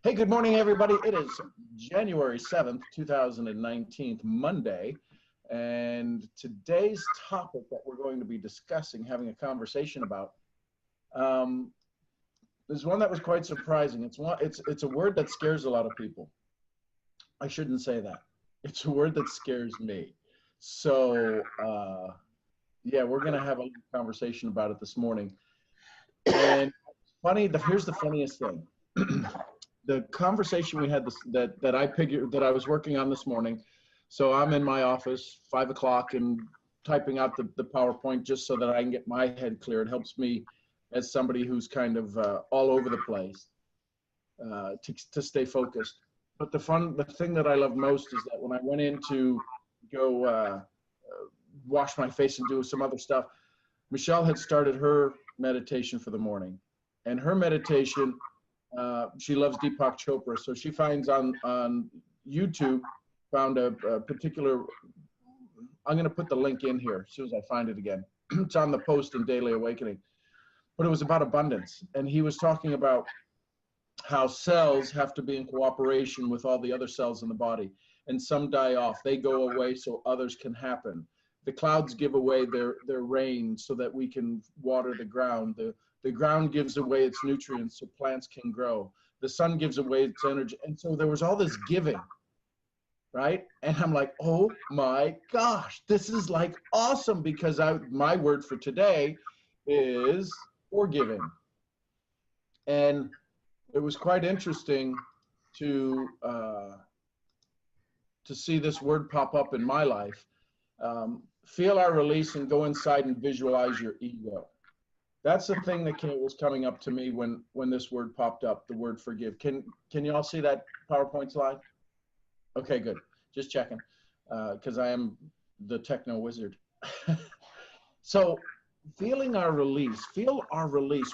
Hey, good morning, everybody. It is January 7th, 2019, Monday. And today's topic that we're going to be discussing, having a conversation about, um, is one that was quite surprising. It's a word that scares a lot of people. I shouldn't say that. It's a word that scares me. So, yeah, we're going to have a conversation about it this morning. And here's the funniest thing. The conversation we had that I was working on this morning. So I'm in my office, 5 o'clock, and typing out the PowerPoint just so that I can get my head clear. It helps me as somebody who's kind of all over the place to stay focused. But the thing that I love most is that when I went in to go wash my face and do some other stuff, Michelle had started her meditation for the morning, and her meditation. She loves Deepak Chopra, so she finds on YouTube, found a particular. I'm going to put the link in here as soon as I find it again. It's on the post in Daily Awakening, but it was about abundance, and he was talking about how cells have to be in cooperation with all the other cells in the body, and some die off. They go away so others can happen. The clouds give away their rain so that we can water the ground. The ground gives away its nutrients so plants can grow. The sun gives away its energy. And so there was all this giving, right? And I'm like, oh my gosh, this is like awesome, because my word for today is forgiving. And it was quite interesting to see this word pop up in my life. Feel our release and go inside and visualize your ego. That's the thing that was coming up to me when this word popped up, the word forgive. Can you all see that PowerPoint slide? Okay, good. Just checking, because I am the techno wizard. So feel our release.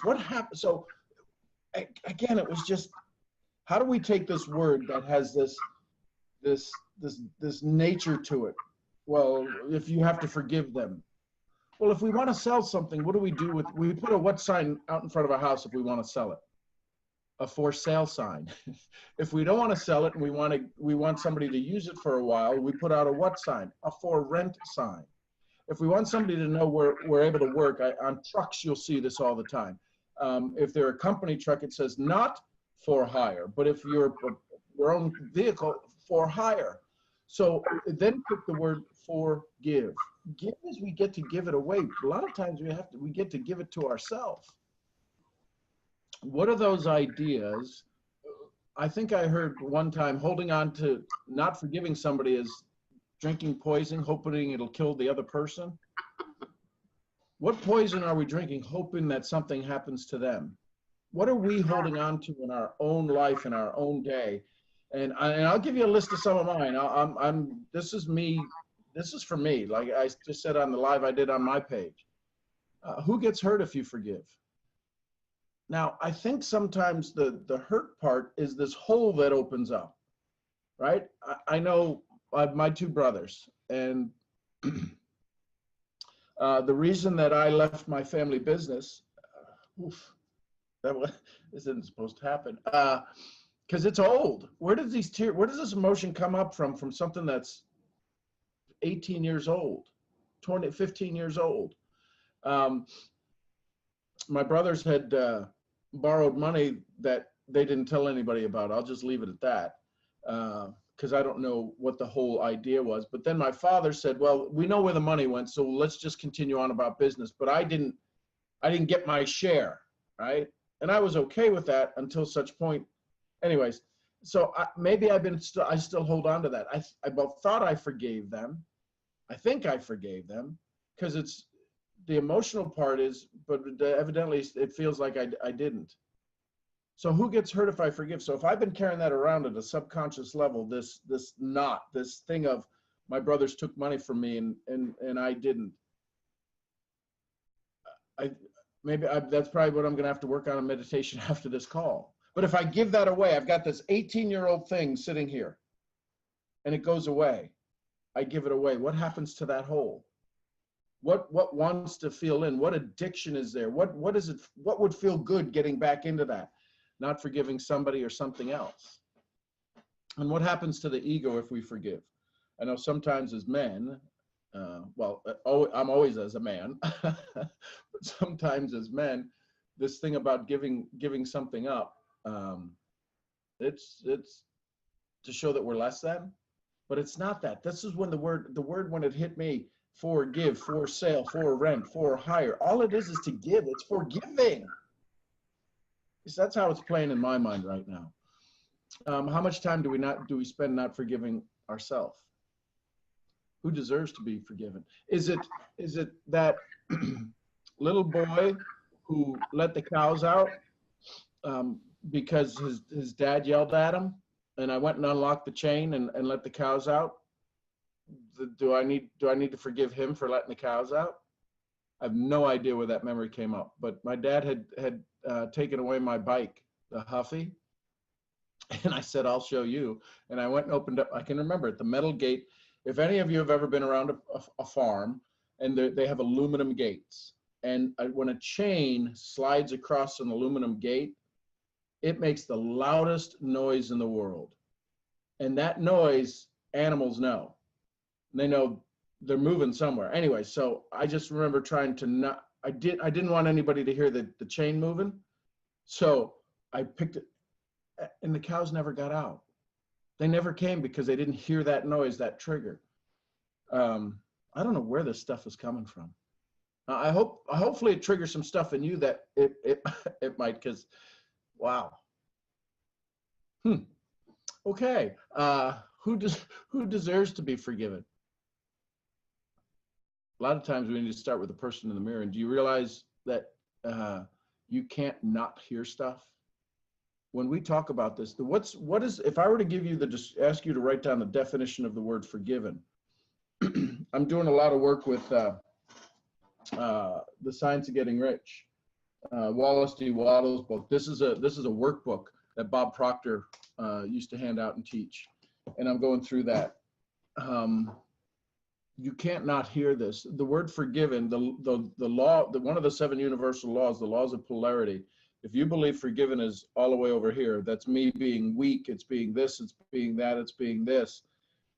What happened? So again, it was just, how do we take this word that has this nature to it? Well, if you have to forgive them. Well, if we want to sell something, what do? We put a what sign out in front of a house if we want to sell it? A for sale sign. If we don't want to sell it and we want somebody to use it for a while, we put out a what sign? A for rent sign. If we want somebody to know we're able to work, on trucks you'll see this all the time. If they're a company truck, it says not for hire, but if you're your own vehicle, for hire. So then put the word forgive. Give as we get to give it away. A lot of times we get to give it to ourselves. What are those ideas? I think I heard one time, holding on to not forgiving somebody is drinking poison, hoping it'll kill the other person. What poison are we drinking, hoping that something happens to them? What are we holding on to in our own life, in our own day? And I'll give you a list of some of mine. This is me. This is for me. Like I just said on the live I did on my page. Who gets hurt if you forgive? Now, I think sometimes the hurt part is this hole that opens up, right? I know my two brothers, and the reason that I left my family business, this isn't supposed to happen. Because it's old. Where does this emotion come up from something that's 18 years old, 15 years old? My brothers had borrowed money that they didn't tell anybody about. I'll just leave it at that, because I don't know what the whole idea was. But then my father said, well, we know where the money went, so let's just continue on about business. But I didn't get my share, right? And I was okay with that until such point. Anyways, so maybe I still hold on to that. I both thought I forgave them. I think I forgave them, because it's the emotional part is, but evidently it feels like I didn't. So who gets hurt if I forgive? So if I've been carrying that around at a subconscious level, this thing of my brothers took money from me and I didn't. That's probably what I'm going to have to work on in meditation after this call. But if I give that away, I've got this 18-year-old thing sitting here, and it goes away. I give it away. What happens to that hole? What wants to feel in? What addiction is there? What is it? What would feel good getting back into that? not forgiving somebody or something else. And what happens to the ego if we forgive? I know sometimes as men, I'm always as a man, but sometimes as men, this thing about giving something up, it's to show that we're less than, but it's not that. This is when the word when it hit me, forgive, for sale, for rent, for hire, all it is to give. It's forgiving. So that's how it's playing in my mind right now. How much time do we spend not forgiving ourselves? Who deserves to be forgiven? Is it that little boy who let the cows out because his dad yelled at him, and I went and unlocked the chain and let the cows out? Do I need to forgive him for letting the cows out? I have no idea where that memory came up, but my dad had taken away my bike, the Huffy, and I said, I'll show you. And I went and opened up, I can remember it, the metal gate. If any of you have ever been around a farm, and they have aluminum gates, and when a chain slides across an aluminum gate, it makes the loudest noise in the world. And that noise, animals know. They know they're moving somewhere. Anyway, so I just remember trying to I didn't want anybody to hear the chain moving. So I picked it, and the cows never got out. They never came because they didn't hear that noise, that trigger. I don't know where this stuff is coming from. Hopefully it triggers some stuff in you that it might, because wow. Okay. Who deserves to be forgiven? A lot of times we need to start with the person in the mirror. And do you realize that you can't not hear stuff? When we talk about this, what is, if I were to give you ask you to write down the definition of the word forgiven. I'm doing a lot of work with The Science of Getting Rich, Wallace D. Waddell's book. This is a workbook that Bob Proctor used to hand out and teach, and I'm going through that. You can't not hear this. The word forgiven, the law, one of the 7 universal laws, the laws of polarity. If you believe forgiven is all the way over here, that's me being weak, it's being this, it's being that, it's being this.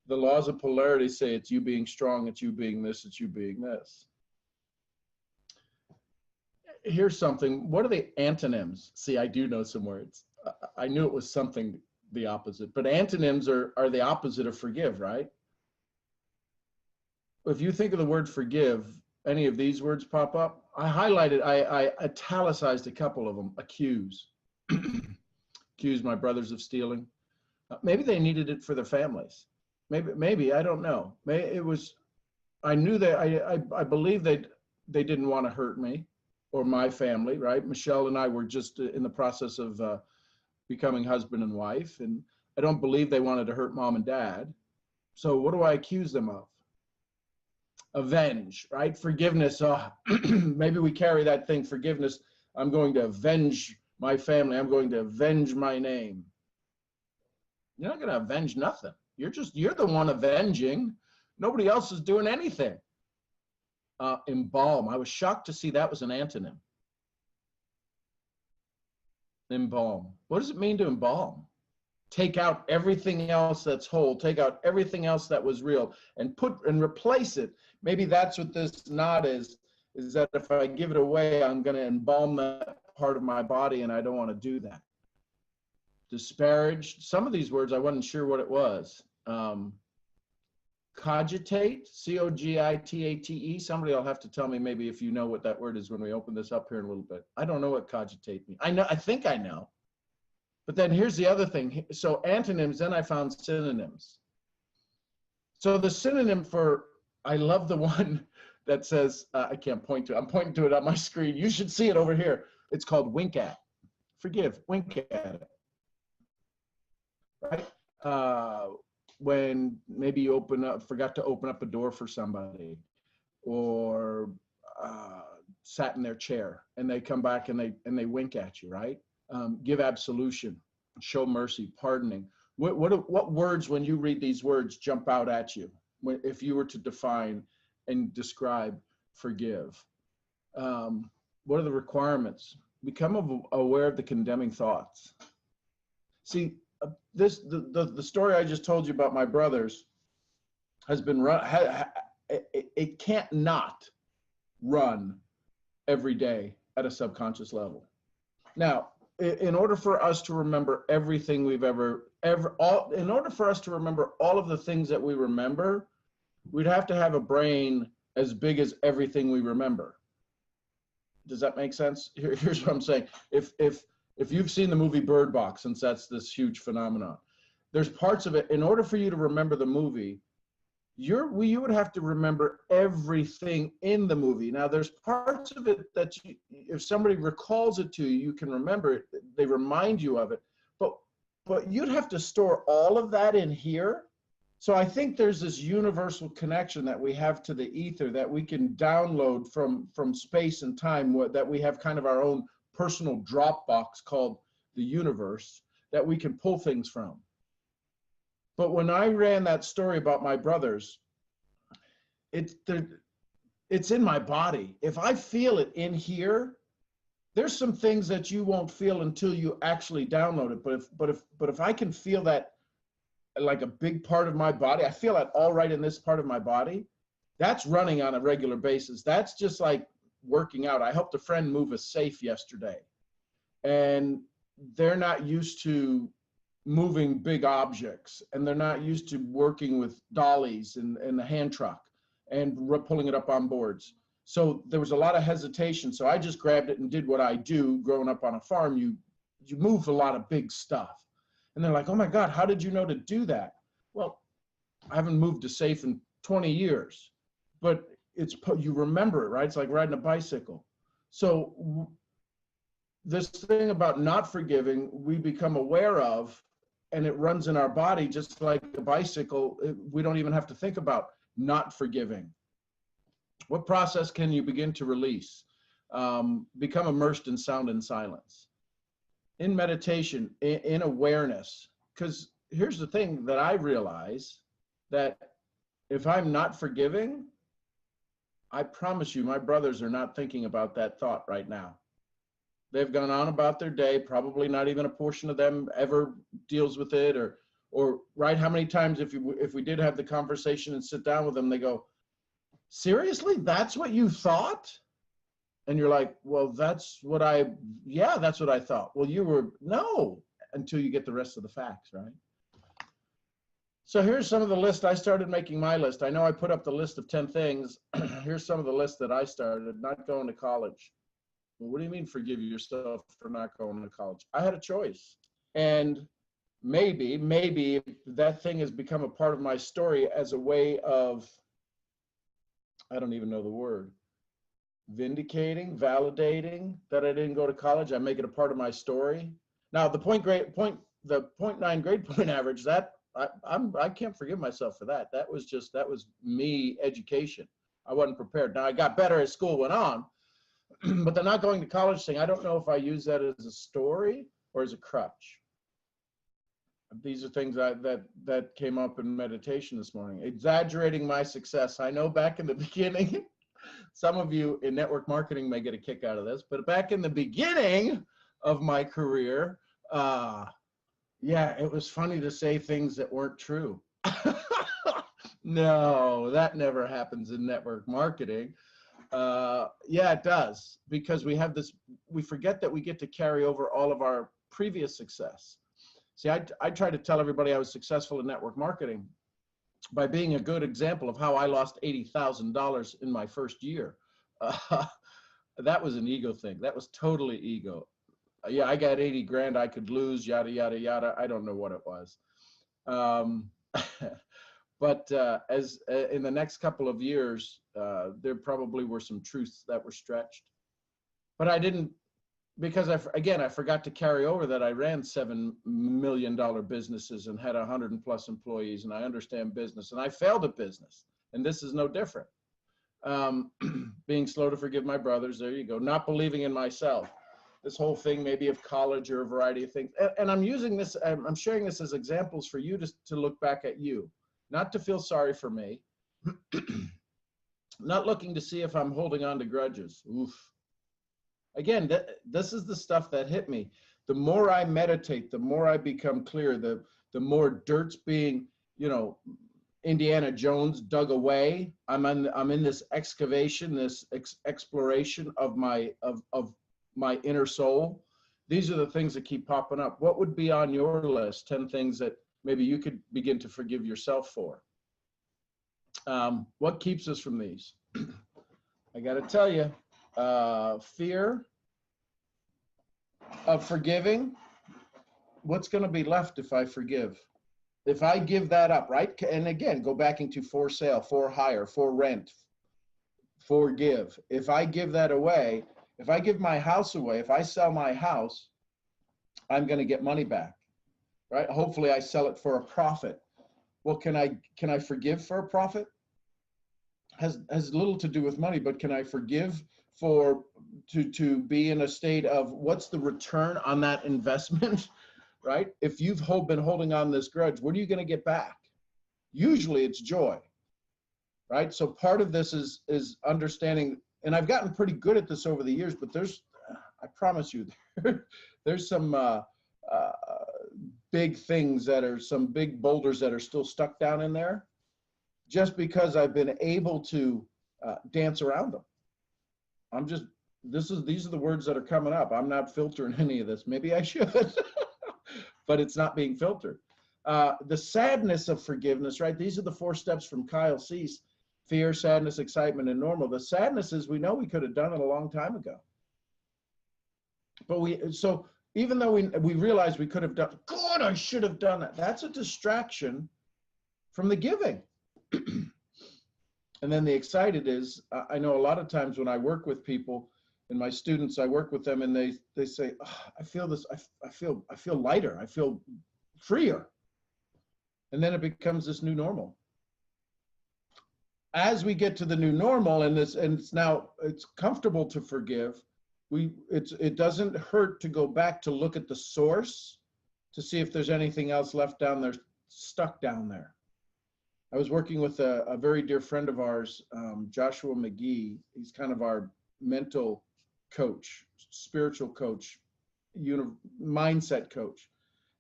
The laws of polarity say it's you being strong, it's you being this, it's you being this. Here's something. What are the antonyms? See, I do know some words. I knew it was something the opposite, but antonyms are the opposite of forgive, right? If you think of the word forgive, any of these words pop up. I highlighted, I italicized a couple of them. Accuse. Accuse my brothers of stealing. Maybe they needed it for their families. Maybe I don't know. I knew that I believe they didn't want to hurt me or my family, right? Michelle and I were just in the process of becoming husband and wife, and I don't believe they wanted to hurt mom and dad. So what do I accuse them of? Avenge, right? Forgiveness. Oh, maybe we carry that thing, forgiveness. I'm going to avenge my family. I'm going to avenge my name. You're not going to avenge nothing. You're the one avenging. Nobody else is doing anything. Embalm. I was shocked to see that was an antonym. Embalm. What does it mean to embalm? Take out everything else that's whole, take out everything else that was real, and replace it. Maybe that's what this knot is that if I give it away, I'm going to embalm that part of my body, and I don't want to do that. Disparage. Some of these words I wasn't sure what it was. Cogitate, C-O-G-I-T-A-T-E. Somebody will have to tell me maybe if you know what that word is when we open this up here in a little bit. I don't know what cogitate means. I think I know. But then here's the other thing. So antonyms, then I found synonyms. So the synonym for, I love the one that says, I can't point to it. I'm pointing to it on my screen. You should see it over here. It's called wink at. Forgive, wink at it. Right? When maybe you forgot to open up a door for somebody, or sat in their chair and they come back and they wink at you, right? Give absolution, show mercy, pardoning. What words, when you read these words, jump out at you if you were to define and describe forgive? What are the requirements? become aware of the condemning thoughts. See, the story I just told you about my brothers has been run. It can't not run every day at a subconscious level. Now, in order for us to remember everything we've in order for us to remember all of the things that we remember, we'd have to have a brain as big as everything we remember. Does that make sense? Here's what I'm saying. If you've seen the movie Bird Box, since that's this huge phenomenon, there's parts of it, in order for you to remember the movie, you would have to remember everything in the movie. Now, there's parts of it that if somebody recalls it to you, you can remember it. They remind you of it. But you'd have to store all of that in here. So I think there's this universal connection that we have to the ether that we can download from space and time, that we have kind of our own personal Dropbox called the universe that we can pull things from. But when I ran that story about my brothers, it's in my body. If I feel it in here, there's some things that you won't feel until you actually download it. But if I can feel that like a big part of my body, I feel that all right in this part of my body, that's running on a regular basis. That's just like working out. I helped a friend move a safe yesterday, and they're not used to moving big objects, and they're not used to working with dollies and the hand truck and pulling it up on boards. So there was a lot of hesitation. So I just grabbed it and did what I do. Growing up on a farm, you move a lot of big stuff. And they're like, oh my God, how did you know to do that? Well, I haven't moved a safe in 20 years, but you remember it, right? It's like riding a bicycle. So this thing about not forgiving, we become aware of, and it runs in our body just like a bicycle. We don't even have to think about not forgiving. What process can you begin to release? Become immersed in sound and silence. In meditation, in awareness, because here's the thing that I realize, that if I'm not forgiving, I promise you, my brothers are not thinking about that thought right now. They've gone on about their day, probably not even a portion of them ever deals with it, or right, how many times if we did have the conversation and sit down with them, they go, seriously, that's what you thought? And you're like, well, that's what I thought. Well, no, until you get the rest of the facts, right? So here's some of the list. I started making my list. I know I put up the list of 10 things. Here's some of the lists that I started. Not going to college. Well, what do you mean forgive yourself for not going to college? I had a choice. And maybe that thing has become a part of my story as a way of, I don't even know the word, vindicating, validating that I didn't go to college. I make it a part of my story. Now the 0.9 grade point average, that I can't forgive myself for that. That was me education. I wasn't prepared. Now I got better as school went on, but the not going to college thing, I don't know if I use that as a story or as a crutch. These are things that came up in meditation this morning. Exaggerating my success. I know back in the beginning, some of you in network marketing may get a kick out of this, but back in the beginning of my career, yeah, it was funny to say things that weren't true. No, that never happens in network marketing. Yeah, it does, because we forget that we get to carry over all of our previous success. See, I try to tell everybody I was successful in network marketing by being a good example of how I lost $80,000 in my first year. That was an ego thing. That was totally ego. Yeah, I got 80 grand I could lose, yada, yada, yada. I don't know what it was. But as in the next couple of years, there probably were some truths that were stretched. But I didn't, because I forgot to carry over that I ran $7 million businesses and had 100+ employees, and I understand business, and I failed at business, and this is no different. Being slow to forgive my brothers, there you go. Not believing in myself. This whole thing maybe of college or a variety of things. And I'm using this, I'm sharing this as examples for you to look back at you, not to feel sorry for me, not looking to see if I'm holding on to grudges. Oof. Again, this is the stuff that hit me. The more I meditate, the more I become clear, the more dirt's being, you know, Indiana Jones dug away. I'm in this excavation, this exploration of my inner soul. These are the things that keep popping up. What would be on your list? 10 things that maybe you could begin to forgive yourself for. What keeps us from these? I got to tell you, fear of forgiving. What's going to be left if I forgive? If I give that up, right? And again, go back into for sale, for hire, for rent, forgive. If I give that away, if I give my house away, if I sell my house, I'm going to get money back, right? Hopefully I sell it for a profit. Well, can I forgive for a profit? Has little to do with money, but can I forgive for to be in a state of what's the return on that investment? Right? If you've been holding on this grudge, what are you going to get back? Usually it's joy, right? So part of this is understanding, and I've gotten pretty good at this over the years, but I promise you, there's some big things that are some big boulders that are still stuck down in there, just because I've been able to dance around them. These are the words that are coming up. I'm not filtering any of this. Maybe I should. But it's not being filtered. The sadness of forgiveness, right? These are the 4 steps from Kyle Cease: fear, sadness, excitement, and normal. The sadness is we know we could have done it a long time ago. But so even though we realize we could have done, God, I should have done that. That's a distraction from the giving. And then the excited is, I know a lot of times when I work with people, and my students, I work with them, and they say, oh, I feel this, I feel lighter, I feel freer. And then it becomes this new normal. As we get to the new normal, and it's comfortable to forgive, it doesn't hurt to go back to look at the source to see if there's anything else left down there, stuck down there. I was working with a very dear friend of ours, Joshua McGee. He's kind of our mental coach, spiritual coach, mindset coach.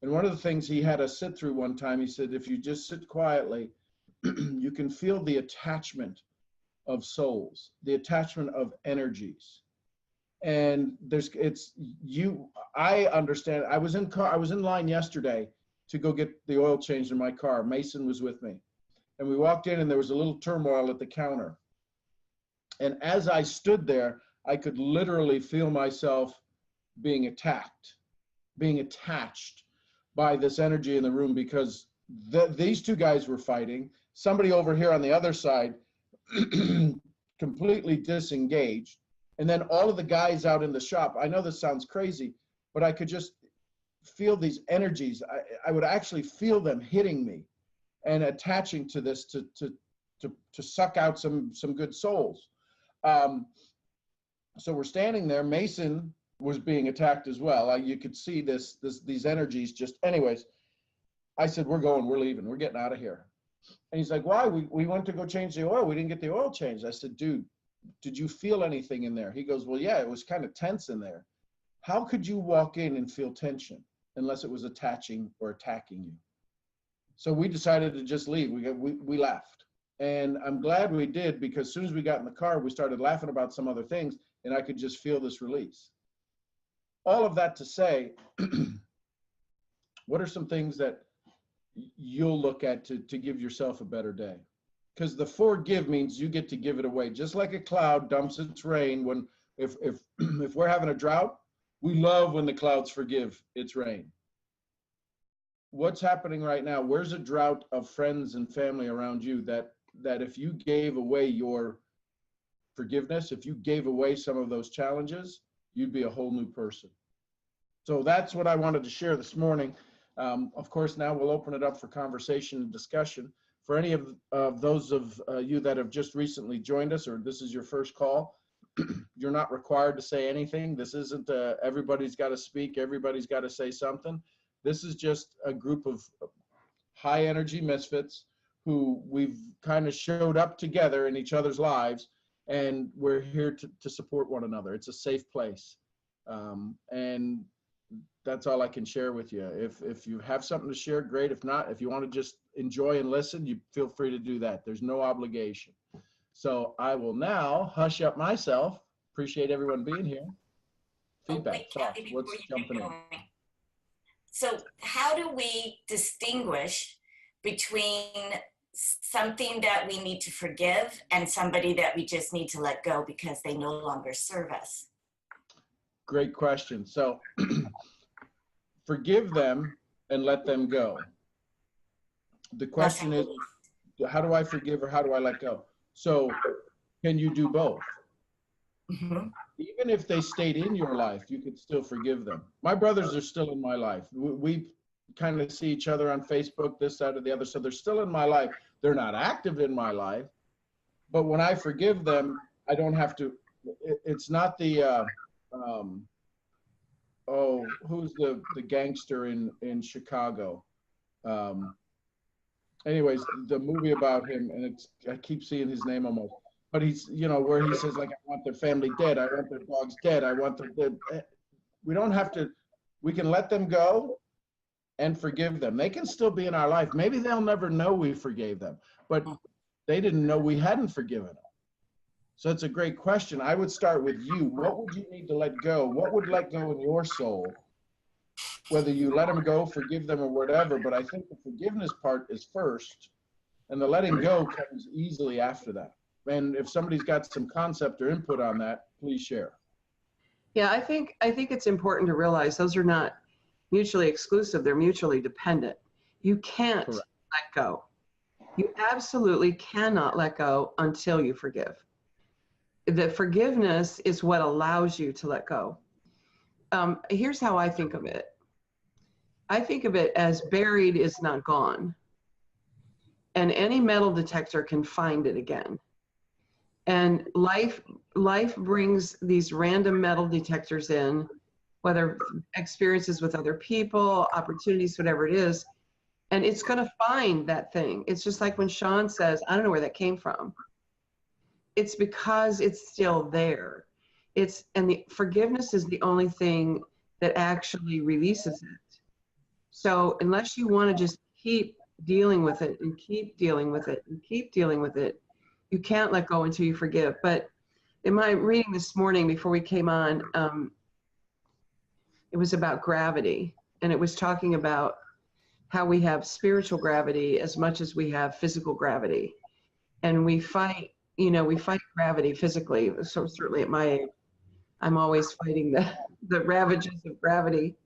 And one of the things he had us sit through one time, he said, if you just sit quietly, you can feel the attachment of souls, the attachment of energies. And I understand. I was in line yesterday to go get the oil changed in my car. Mason was with me. And we walked in, and there was a little turmoil at the counter. And as I stood there, I could literally feel myself being attacked, being attached by this energy in the room, because these 2 guys were fighting. Somebody over here on the other side completely disengaged. And then all of the guys out in the shop, I know this sounds crazy, but I could just feel these energies. I would actually feel them hitting me and attaching to this to suck out some good souls. So we're standing there. Mason was being attacked as well. You could see these energies just, anyways. I said, we're leaving. We're getting out of here. And he's like, why? We went to go change the oil. We didn't get the oil changed. I said, dude, did you feel anything in there? He goes, well, yeah, it was kind of tense in there. How could you walk in and feel tension unless it was attaching or attacking you? So we decided to just leave. We left. And I'm glad we did, because as soon as we got in the car, we started laughing about some other things, and I could just feel this release. All of that to say, what are some things that you'll look at to give yourself a better day? Because the forgive means you get to give it away. Just like a cloud dumps its rain if we're having a drought, we love when the clouds forgive its rain. What's happening right now? Where's a drought of friends and family around you that if you gave away your forgiveness, if you gave away some of those challenges, you'd be a whole new person. So that's what I wanted to share this morning. Of course, now we'll open it up for conversation and discussion. For any of those of you that have just recently joined us, or this is your first call, you're not required to say anything. This isn't everybody's got to speak, everybody's got to say something. This is just a group of high energy misfits who we've kind of showed up together in each other's lives, and we're here to support one another. It's a safe place. And that's all I can share with you. If you have something to share, great. If not, if you want to just enjoy and listen, you feel free to do that. There's no obligation. So I will now hush up myself. Appreciate everyone being here. Feedback, wait, thoughts, Kathy, what's jumping in? So how do we distinguish between something that we need to forgive and somebody that we just need to let go because they no longer serve us? Great question. So forgive them and let them go. The question is, how do I forgive or how do I let go? So can you do both? Mm-hmm. Even if they stayed in your life, you could still forgive them. My brothers are still in my life. We kind of see each other on Facebook, this, that, or the other. So they're still in my life. They're not active in my life. But when I forgive them, I don't have to, it's not the, who's the gangster in Chicago? Anyways, the movie about him, and I keep seeing his name almost, but he's, where he says, like, I want their family dead, I want their dogs dead, I want their dead. We don't have to, we can let them go and forgive them. They can still be in our life. Maybe they'll never know we forgave them, but they didn't know we hadn't forgiven them. So it's a great question. I would start with you. What would you need to let go? What would let go in your soul? Whether you let them go, forgive them, or whatever, but I think the forgiveness part is first, and the letting go comes easily after that. And if somebody's got some concept or input on that, please share. Yeah, I think it's important to realize those are not mutually exclusive. They're mutually dependent. You can't Correct. let go. You absolutely cannot let go until you forgive. The forgiveness is what allows you to let go. Here's how I think of it. I think of it as buried is not gone. And any metal detector can find it again. And life brings these random metal detectors in, whether experiences with other people, opportunities, whatever it is, and it's going to find that thing. It's just like when Sean says, I don't know where that came from. It's because it's still there. And the forgiveness is the only thing that actually releases it. So unless you want to just keep dealing with it and keep dealing with it and keep dealing with it, you can't let go until you forgive. But in my reading this morning before we came on, it was about gravity, and it was talking about how we have spiritual gravity as much as we have physical gravity. And we fight gravity physically. So certainly at my age, I'm always fighting the ravages of gravity.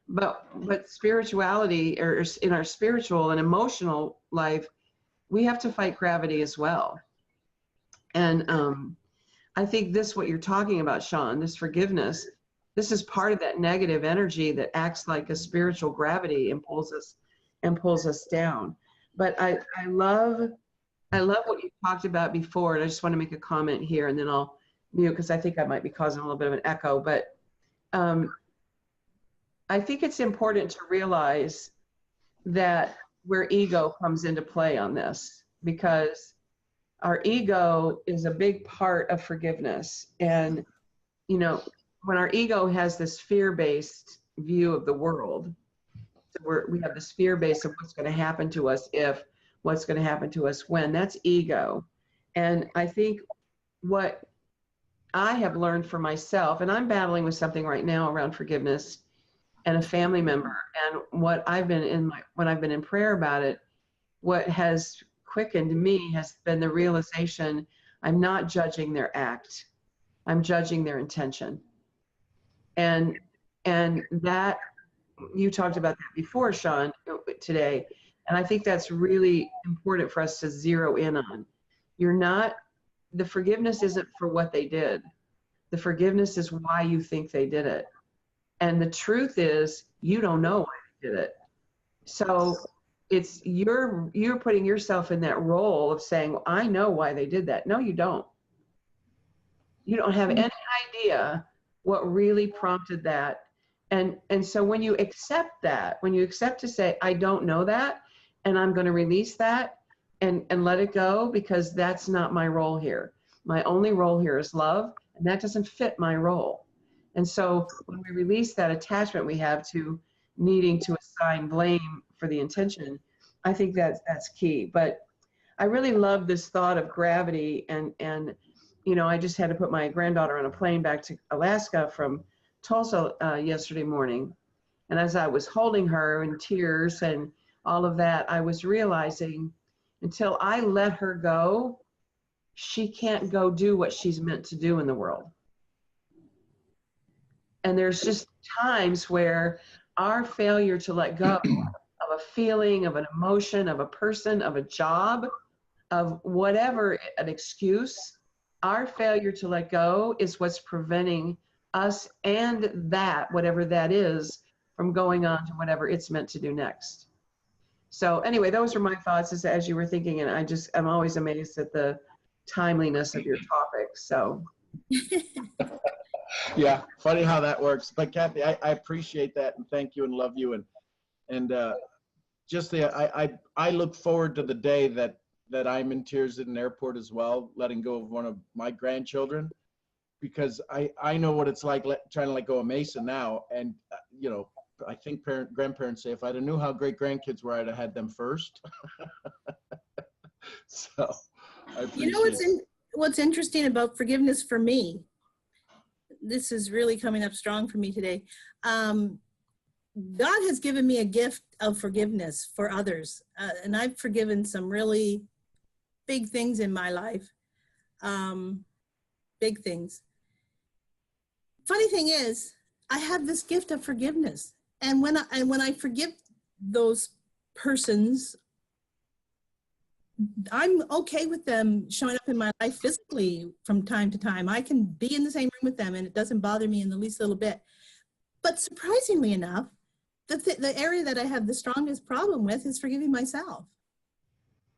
But spirituality, or in our spiritual and emotional life, we have to fight gravity as well. And I think what you're talking about, Sean, this forgiveness, this is part of that negative energy that acts like a spiritual gravity and pulls us down. But I love what you talked about before, and I just want to make a comment here, and then I'll mute because I think I might be causing a little bit of an echo. But I think it's important to realize that where ego comes into play on this, because our ego is a big part of forgiveness. And, when our ego has this fear-based view of the world, so we have this fear base of what's going to happen to us if, what's going to happen to us when, that's ego. And I think what I have learned for myself, and I'm battling with something right now around forgiveness and a family member, and what I've been when I've been in prayer about it, what has quickened me has been the realization I'm not judging their act, I'm judging their intention. And that, you talked about that before, Sean, today, and I think that's really important for us to zero in on. The forgiveness isn't for what they did. The forgiveness is why you think they did it. And the truth is, you don't know why they did it. So it's you're putting yourself in that role of saying, well, I know why they did that. No, you don't. You don't have any idea what really prompted that. And so when you accept that, when you accept to say, I don't know that, and I'm going to release that and let it go, because that's not my role here. My only role here is love, and that doesn't fit my role. And so when we release that attachment we have to needing to assign blame for the intention, I think that's key. But I really love this thought of gravity, and you know, I just had to put my granddaughter on a plane back to Alaska from Tulsa yesterday morning. And as I was holding her in tears and all of that, I was realizing until I let her go, she can't go do what she's meant to do in the world. And there's just times where our failure to let go of a feeling, of an emotion, of a person, of a job, of whatever, an excuse, our failure to let go is what's preventing us and that, whatever that is, from going on to whatever it's meant to do next. So anyway, those are my thoughts as you were thinking, and I'm always amazed at the timeliness of your topic. So Yeah, funny how that works. But Kathy, I appreciate that and thank you and love you, and just I look forward to the day that I'm in tears at an airport as well, letting go of one of my grandchildren, because I know what it's like trying to let go of Mason now, and you know, I think grandparents say if I'd have knew how great grandkids were, I'd have had them first. So I appreciate what's interesting about forgiveness for me, this is really coming up strong for me today. God has given me a gift of forgiveness for others. And I've forgiven some really big things in my life. Big things. Funny thing is, I have this gift of forgiveness. And when I forgive those persons, I'm okay with them showing up in my life physically from time to time. I can be in the same room with them and it doesn't bother me in the least little bit. But surprisingly enough, the area that I have the strongest problem with is forgiving myself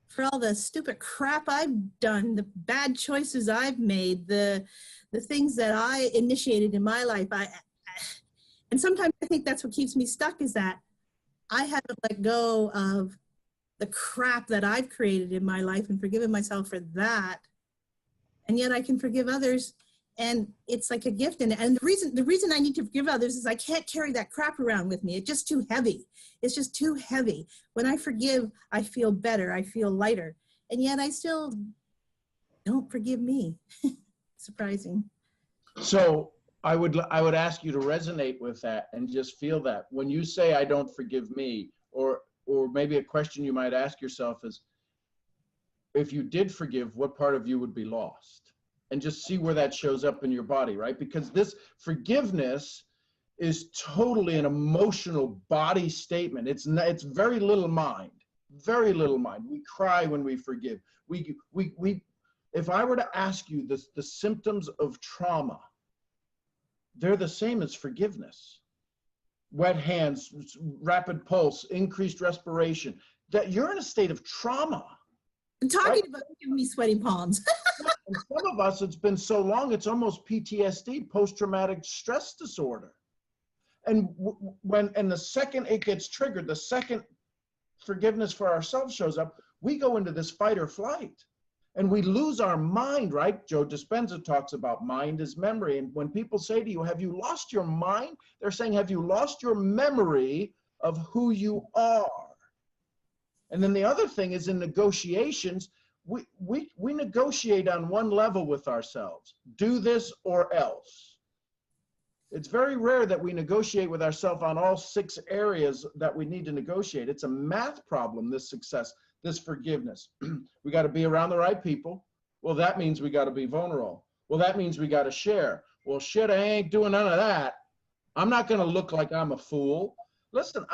for all the stupid crap I've done, the bad choices I've made, the things that I initiated in my life. And sometimes I think that's what keeps me stuck, is that I haven't let go of the crap that I've created in my life and forgiven myself for that. And yet I can forgive others, and it's like a gift. And the reason I need to forgive others is I can't carry that crap around with me. It's just too heavy. It's just too heavy. When I forgive, I feel better. I feel lighter. And yet I still don't forgive me. Surprising. So I would ask you to resonate with that and just feel that. When you say, I don't forgive me, or maybe a question you might ask yourself is, if you did forgive, what part of you would be lost? And just see where that shows up in your body, right? Because this forgiveness is totally an emotional body statement. It's very little mind, very little mind. We cry when we forgive. If I were to ask you the symptoms of trauma, they're the same as forgiveness. Wet hands, rapid pulse, increased respiration, that you're in a state of trauma. I'm talking about giving me sweaty palms. And some of us, it's been so long, it's almost PTSD, post-traumatic stress disorder. And the second it gets triggered, the second forgiveness for ourselves shows up, we go into this fight or flight. And we lose our mind, right? Joe Dispenza talks about mind is memory. And when people say to you, have you lost your mind? They're saying, have you lost your memory of who you are? And then the other thing is, in negotiations, we negotiate on one level with ourselves. Do this or else. It's very rare that we negotiate with ourselves on all 6 areas that we need to negotiate. It's a math problem, this success. This forgiveness. We got to be around the right people. Well, that means we got to be vulnerable. Well, that means we got to share. Well, shit, I ain't doing none of that. I'm not going to look like I'm a fool. Listen,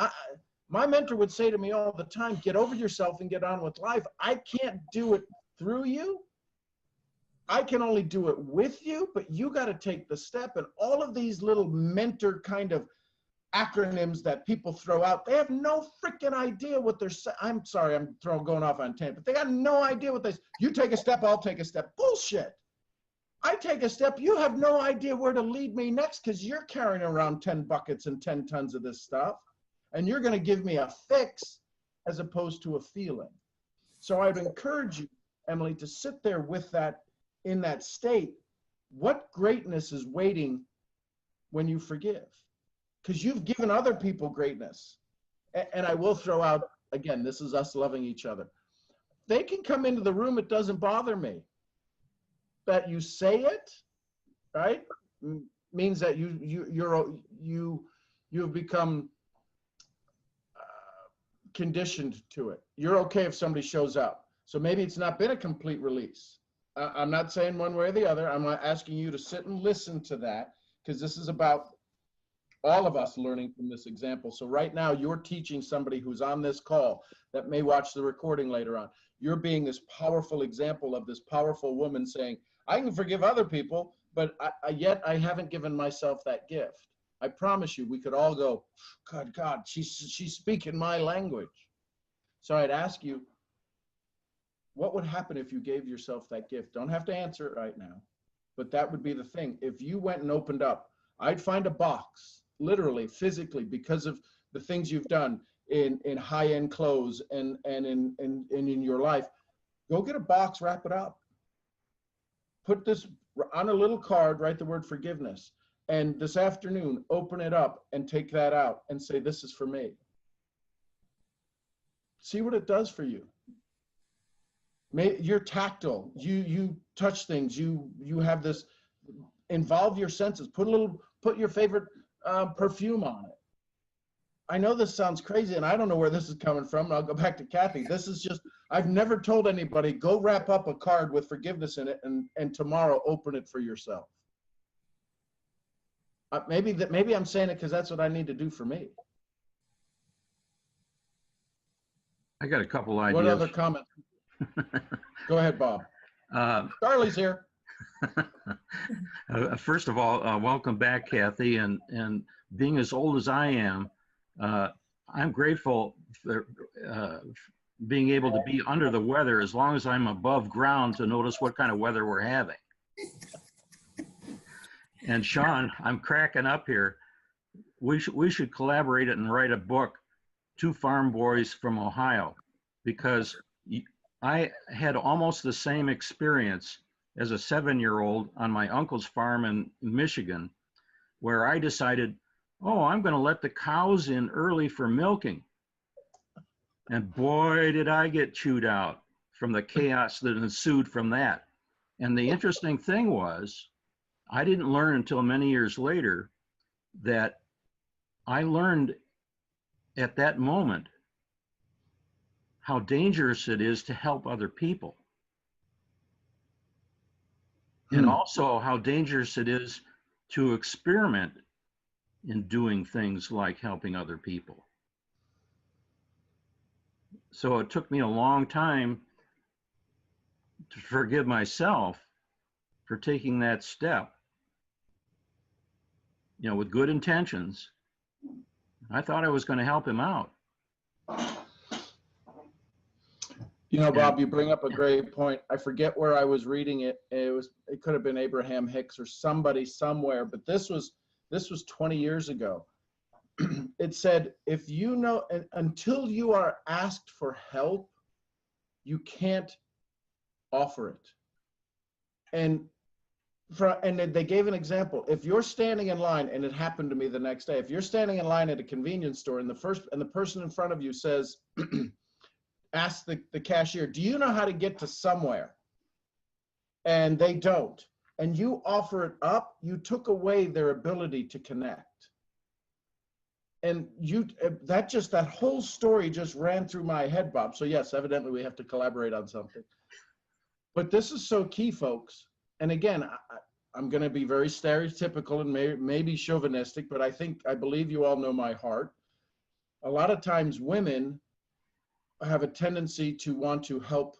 my mentor would say to me all the time, get over yourself and get on with life. I can't do it through you. I can only do it with you, but you got to take the step. And all of these little mentor kind of acronyms that people throw out, they have no freaking idea what they're saying. I'm sorry, I'm going off on tangent, but they got no idea what they say. You take a step, I'll take a step. Bullshit. I take a step, you have no idea where to lead me next, because you're carrying around 10 buckets and 10 tons of this stuff, and you're going to give me a fix as opposed to a feeling. So I'd encourage you, Emily, to sit there with that, in that state. What greatness is waiting when you forgive, because you've given other people greatness. And I will throw out, again, this is us loving each other. They can come into the room, it doesn't bother me. That you say it, right, means that you've become conditioned to it. You're okay if somebody shows up. So maybe it's not been a complete release. I'm not saying one way or the other. I'm not asking you to sit and listen to that, because this is about all of us learning from this example. So right now you're teaching somebody who's on this call that may watch the recording later on. You're being this powerful example of this powerful woman saying, I can forgive other people, but yet I haven't given myself that gift. I promise you, we could all go, God, she's speaking my language. So I'd ask you, what would happen if you gave yourself that gift? Don't have to answer it right now, but that would be the thing. If you went and opened up, I'd find a box, literally, physically, because of the things you've done in high-end clothes and in your life. Go get a box, wrap it up. Put this on a little card, write the word forgiveness. And this afternoon, open it up and take that out and say, this is for me. See what it does for you. You're tactile. You touch things. You have this. Involve your senses. Put your favorite perfume on it. I know this sounds crazy, and I don't know where this is coming from. And I'll go back to Kathy. This is just, I've never told anybody, go wrap up a card with forgiveness in it, and tomorrow open it for yourself. Maybe I'm saying it because that's what I need to do for me. I got a couple ideas. What other comments? Go ahead, Bob. Charlie's here. First of all, welcome back, Kathy. And being as old as I am, I'm grateful for being able to be under the weather as long as I'm above ground to notice what kind of weather we're having. And Sean, I'm cracking up here. We should collaborate and write a book, Two Farm Boys from Ohio, because I had almost the same experience as a 7-year-old on my uncle's farm in Michigan, where I decided, oh, I'm going to let the cows in early for milking. And boy, did I get chewed out from the chaos that ensued from that. And the interesting thing was, I didn't learn until many years later that I learned at that moment how dangerous it is to help other people. And also how dangerous it is to experiment in doing things like helping other people. So it took me a long time to forgive myself for taking that step, you know, with good intentions. I thought I was going to help him out. You know, Bob, you bring up a great point. I forget where I was reading it. It could have been Abraham Hicks or somebody somewhere, but this was 20 years ago. It said, if you know, until you are asked for help, you can't offer it. And they gave an example. If you're standing in line, and it happened to me the next day, if you're standing in line at a convenience store and the person in front of you says, ask the cashier, do you know how to get to somewhere? And they don't. And you offer it up, you took away their ability to connect. And that whole story just ran through my head, Bob. So yes, evidently we have to collaborate on something. But this is so key, folks. And again, I'm going to be very stereotypical and maybe chauvinistic, but I believe you all know my heart. A lot of times women have a tendency to want to help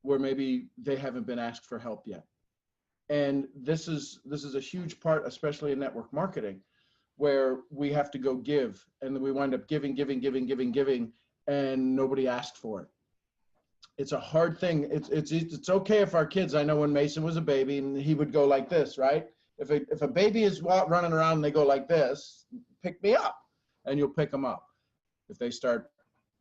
where maybe they haven't been asked for help yet. And this is a huge part, especially in network marketing, where we have to go give, and then we wind up giving, and nobody asked for it. It's a hard thing. It's okay if our kids, I know when Mason was a baby and he would go like this, right? If a baby is running around and they go like this, pick me up, and you'll pick them up. If they start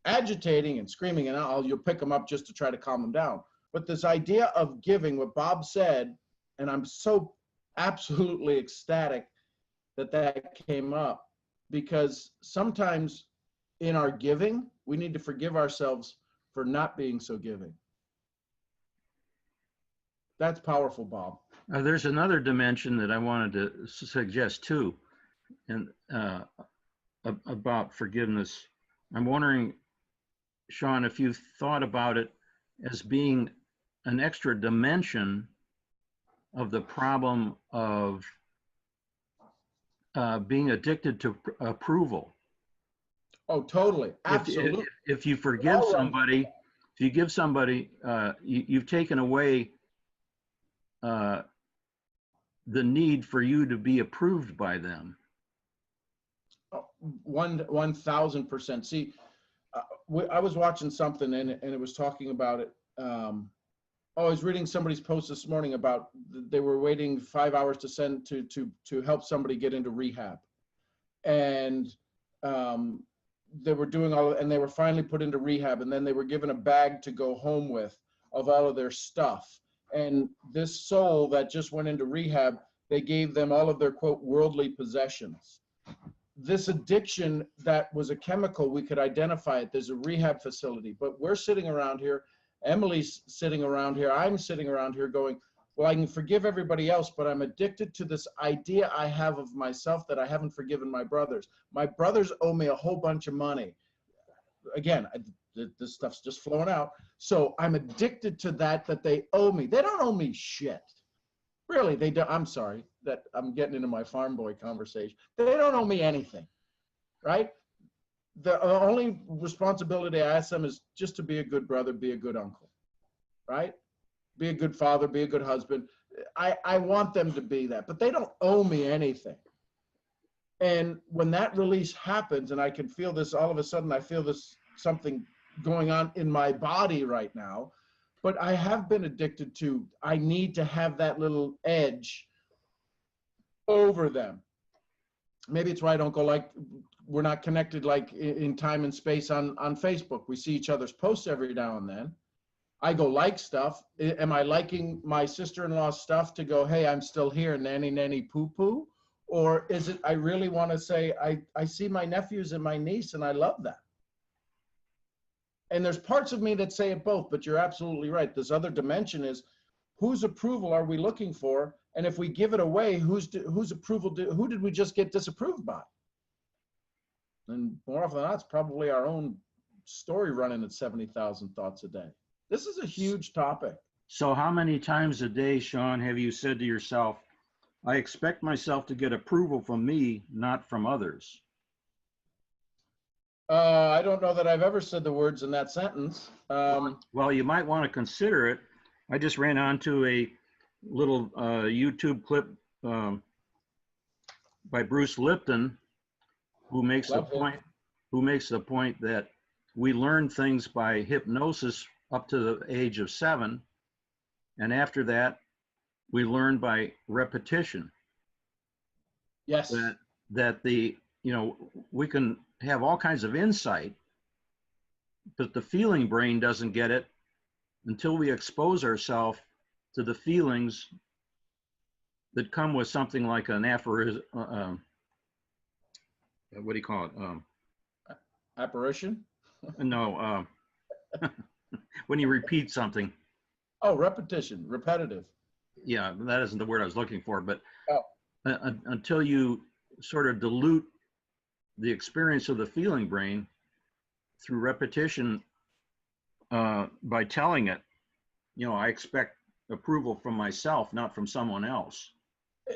agitating and screaming and you'll pick them up just to try to calm them down. But this idea of giving, what Bob said, and I'm so absolutely ecstatic, that came up, because sometimes in our giving, we need to forgive ourselves for not being so giving. That's powerful, Bob. There's another dimension that I wanted to suggest too, and about forgiveness. I'm wondering, Sean, if you've thought about it as being an extra dimension of the problem of being addicted to approval. Oh, totally. Absolutely. If you forgive somebody, if you give somebody, you've taken away the need for you to be approved by them. 1000%. See, I was watching something and it was talking about it. I was reading somebody's post this morning about they were waiting 5 hours to send to help somebody get into rehab, and they were doing and they were finally put into rehab, and then they were given a bag to go home with of all of their stuff. And this soul that just went into rehab, they gave them all of their, quote, worldly possessions. This addiction that was a chemical, we could identify it. There's a rehab facility, but we're sitting around here. Emily's sitting around here. I'm sitting around here going, well, I can forgive everybody else, but I'm addicted to this idea I have of myself that I haven't forgiven my brothers. My brothers owe me a whole bunch of money. Again, this stuff's just flowing out. So I'm addicted to that they owe me. They don't owe me shit. Really, they don't. I'm sorry that I'm getting into my farm boy conversation. They don't owe me anything, right? The only responsibility I ask them is just to be a good brother, be a good uncle, right? Be a good father, be a good husband. I want them to be that, but they don't owe me anything. And when that release happens, and I can feel this, all of a sudden I feel this something going on in my body right now, but I have been addicted to, I need to have that little edge over them. Maybe it's why I don't go like, we're not connected like in time and space on Facebook. We see each other's posts every now and then. I go like stuff. Am I liking my sister-in-law's stuff to go, hey, I'm still here, nanny, nanny, poo-poo? Or is it, I really want to say, I see my nephews and my niece and I love that. And there's parts of me that say it both, but you're absolutely right. This other dimension is, whose approval are we looking for? And if we give it away, whose approval, who did we just get disapproved by? And more often than not, it's probably our own story running at 70,000 thoughts a day. This is a huge topic. So how many times a day, Sean, have you said to yourself, I expect myself to get approval from me, not from others? I don't know that I've ever said the words in that sentence. Well, you might want to consider it. I just ran onto a little YouTube clip by Bruce Lipton, who makes the point that we learn things by hypnosis up to the age of 7, and after that we learn by repetition. Yes. That we can have all kinds of insight, but the feeling brain doesn't get it until we expose ourselves to the feelings that come with something like an aphorism. What do you call it? Apparition? No, when you repeat something. Oh, repetition, repetitive. Yeah, that isn't the word I was looking for, but until you sort of dilute the experience of the feeling brain through repetition by telling it, I expect approval from myself, not from someone else,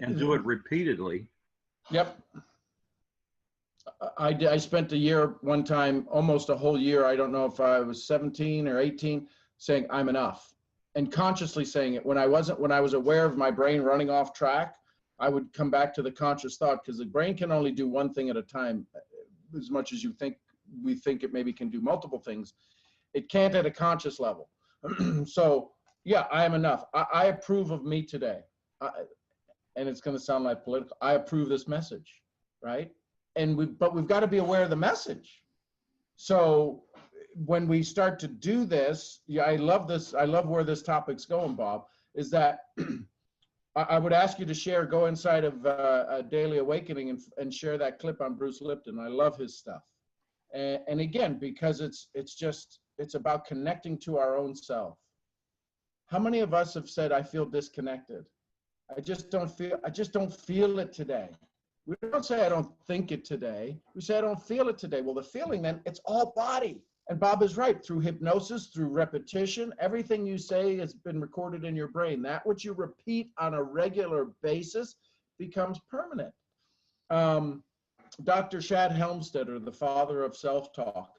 and do it repeatedly. Yep. I spent a year one time, almost a whole year, I don't know if I was 17 or 18, saying I'm enough, and consciously saying it. When I was aware of my brain running off track, I would come back to the conscious thought, because the brain can only do one thing at a time. As much as we think it maybe can do multiple things, it can't at a conscious level. So yeah, I am enough. I approve of me today. And it's going to sound like political. I approve this message, right? But we've got to be aware of the message. So when we start to do this, I love this. I love where this topic's going, Bob, is that I would ask you to share, go inside of a Daily Awakening and share that clip on Bruce Lipton. I love his stuff. And again, because it's about connecting to our own self. How many of us have said, I feel disconnected? I just don't feel it today. We don't say I don't think it today. We say I don't feel it today. Well, the feeling then, it's all body. And Bob is right. Through hypnosis, through repetition, everything you say has been recorded in your brain. That which you repeat on a regular basis becomes permanent. Dr. Shad Helmstetter, the father of self-talk,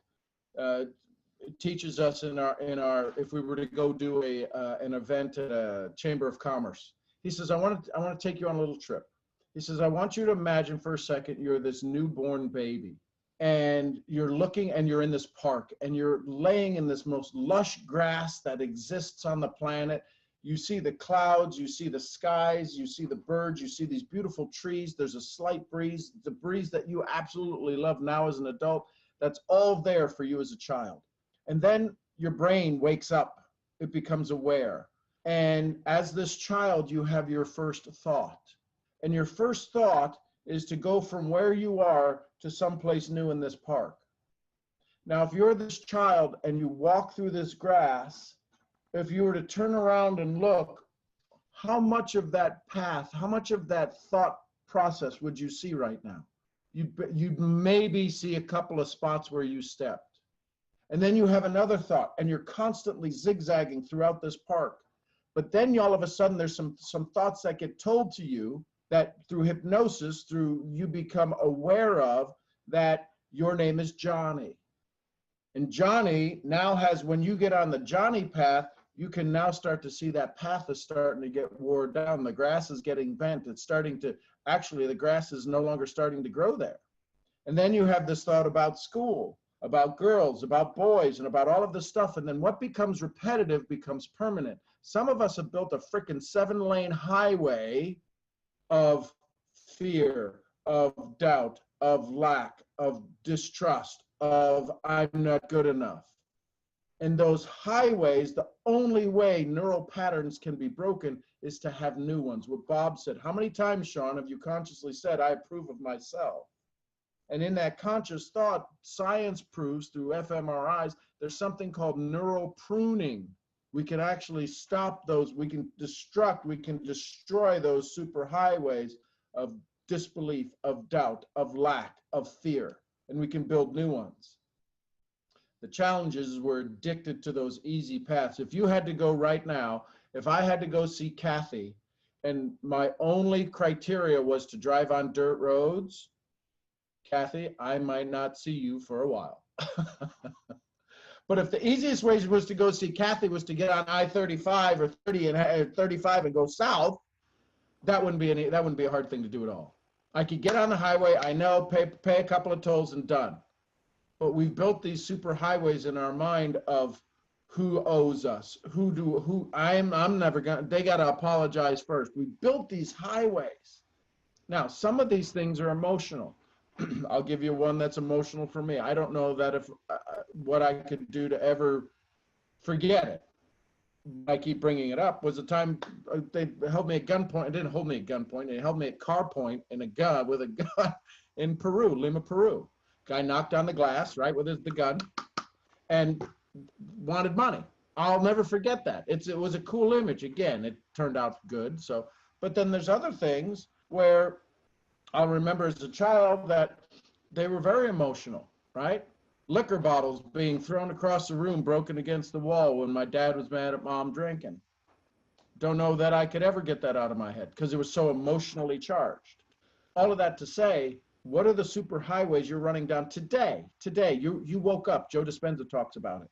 teaches us in our if we were to go do an event at a Chamber of Commerce, he says, I want to take you on a little trip. He says, I want you to imagine for a second you're this newborn baby and you're looking and you're in this park and you're laying in this most lush grass that exists on the planet. You see the clouds, you see the skies, you see the birds, you see these beautiful trees. There's a slight breeze, the breeze that you absolutely love now as an adult. That's all there for you as a child. And then your brain wakes up, it becomes aware. And as this child, you have your first thought. And your first thought is to go from where you are to someplace new in this park. Now, if you're this child and you walk through this grass, if you were to turn around and look, how much of that path, how much of that thought process would you see right now? You'd maybe see a couple of spots where you stepped. And then you have another thought, and you're constantly zigzagging throughout this park. But then all of a sudden, there's some thoughts that get told to you that through hypnosis, you become aware of that your name is Johnny. And Johnny now has, when you get on the Johnny path, you can now start to see that path is starting to get worn down. The grass is getting bent. It's starting to, actually, the grass is no longer starting to grow there. And then you have this thought about school, about girls, about boys, and about all of this stuff. And then what becomes repetitive becomes permanent. Some of us have built a freaking 7-lane highway of fear, of doubt, of lack, of distrust, of I'm not good enough. And those highways, the only way neural patterns can be broken is to have new ones. What Bob said, how many times, Sean, have you consciously said, I approve of myself? And in that conscious thought, science proves through fMRIs, there's something called neural pruning. We can actually stop those, we can destroy those superhighways of disbelief, of doubt, of lack, of fear, and we can build new ones. The challenge is we're addicted to those easy paths. If you had to go right now, if I had to go see Kathy, and my only criteria was to drive on dirt roads, Kathy, I might not see you for a while. But if the easiest way was to go see Kathy was to get on I-35 or 30 and 35 and go south, that wouldn't be a hard thing to do at all. I could get on the highway, I know, pay a couple of tolls and done. But we've built these super highways in our mind of who owes us, I'm never gonna, they gotta apologize first. We built these highways. Now, some of these things are emotional. I'll give you one that's emotional for me. I don't know that if what I could do to ever forget it. I keep bringing it up. Was a time they held me at gunpoint. It didn't hold me at gunpoint. They held me at car point with a gun in Peru, Lima, Peru. Guy knocked on the glass, right, with the gun, and wanted money. I'll never forget that. It was a cool image. Again, it turned out good. So, but then there's other things where I'll remember as a child that they were very emotional, right? Liquor bottles being thrown across the room, broken against the wall when my dad was mad at mom drinking. Don't know that I could ever get that out of my head because it was so emotionally charged. All of that to say, what are the super highways you're running down today? Today, you woke up. Joe Dispenza talks about it.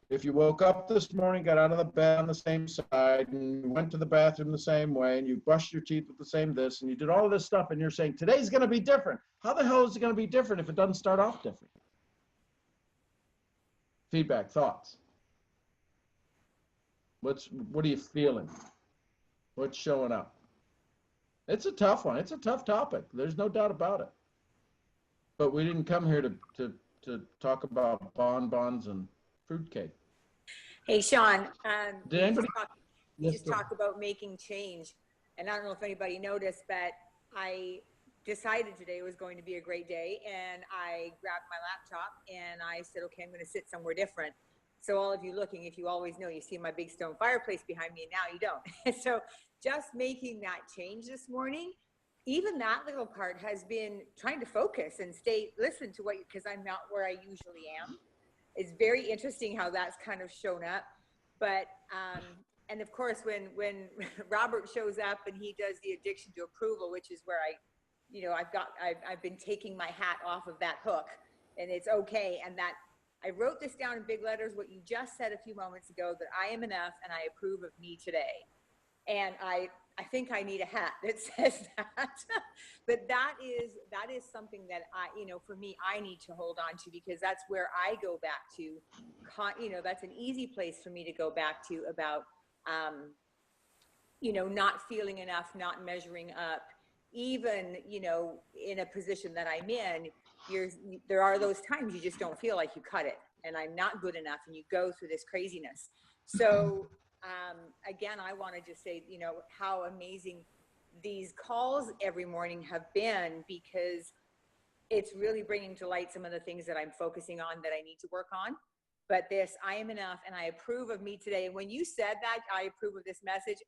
If you woke up this morning, got out of the bed on the same side, and you went to the bathroom the same way, and you brushed your teeth with the same this, and you did all of this stuff, and you're saying, today's going to be different. How the hell is it going to be different if it doesn't start off different? Feedback, thoughts. What are you feeling? What's showing up? It's a tough one. It's a tough topic. There's no doubt about it. But we didn't come here to talk about bonbons and fruitcake. Hey, Sean, Did anybody? you just talked about making change. And I don't know if anybody noticed, but I decided today was going to be a great day, and I grabbed my laptop and I said, okay, I'm going to sit somewhere different. So all of you looking, if you always know, you see my big stone fireplace behind me, and now you don't. So just making that change this morning, even that little part has been trying to focus and listen to what, because I'm not where I usually am. It's very interesting how that's kind of shown up. But, and of course, when Robert shows up and he does the addiction to approval, which is where I've been taking my hat off of that hook, and it's okay. And that I wrote this down in big letters, what you just said a few moments ago, that I am enough and I approve of me today. And I think I need a hat that says that. But that is something that for me, I need to hold on to, because that's where I go back to, that's an easy place for me to go back to about, not feeling enough, not measuring up, even, in a position that I'm in, there are those times you just don't feel like you cut it and I'm not good enough, and you go through this craziness. So, again, I want to just say, how amazing these calls every morning have been, because it's really bringing to light some of the things that I'm focusing on that I need to work on. But this, I am enough and I approve of me today. And when you said that, I approve of this message,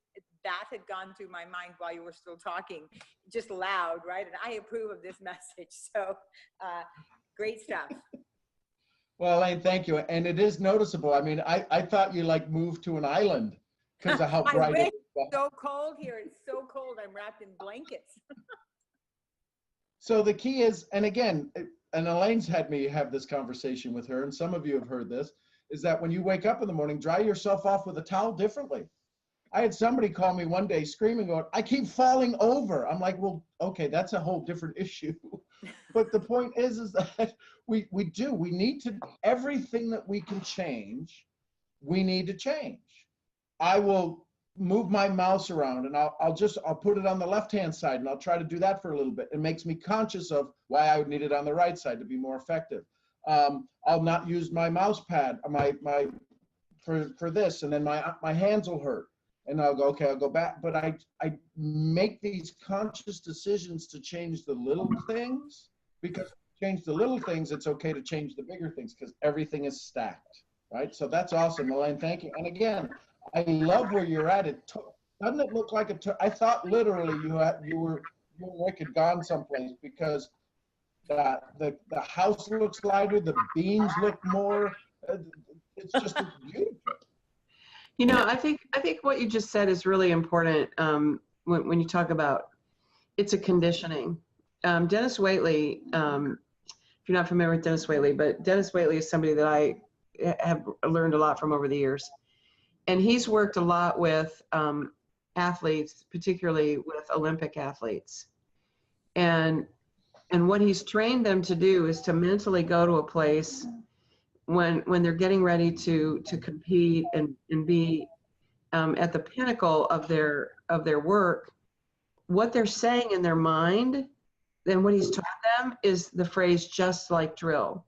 that had gone through my mind while you were still talking, just loud, right? And I approve of this message. So great stuff. Well, Elaine, thank you. And it is noticeable. I mean, I thought you moved to an island because of how bright it is. It's so cold here. It's so cold. I'm wrapped in blankets. So the key is, and again, and Elaine's had me have this conversation with her, and some of you have heard this, is that when you wake up in the morning, dry yourself off with a towel differently. I had somebody call me one day screaming, going, I keep falling over. I'm like, well, okay, that's a whole different issue. But the point is that we need to, everything that we can change, we need to change. I will move my mouse around and I'll put it on the left-hand side, and I'll try to do that for a little bit. It makes me conscious of why I would need it on the right side to be more effective. I'll not use my mouse pad, for this, and then my hands will hurt. And I'll go, okay, I'll go back. But I make these conscious decisions to change the little things, because if you change the little things, it's okay to change the bigger things, because everything is stacked, right? So that's awesome, Elaine, thank you. And again, I love where you're at. Doesn't it look like I thought literally you and Rick had gone someplace, because the house looks lighter, the beams look more, it's just beautiful. I think what you just said is really important when you talk about it's a conditioning. Dennis Waitley, if you're not familiar with Dennis Waitley, but Dennis Waitley is somebody that I have learned a lot from over the years. And he's worked a lot with athletes, particularly with Olympic athletes. And what he's trained them to do is to mentally go to a place when they're getting ready to compete and be at the pinnacle of their work. What they're saying in their mind, then what he's taught them is the phrase "just like drill."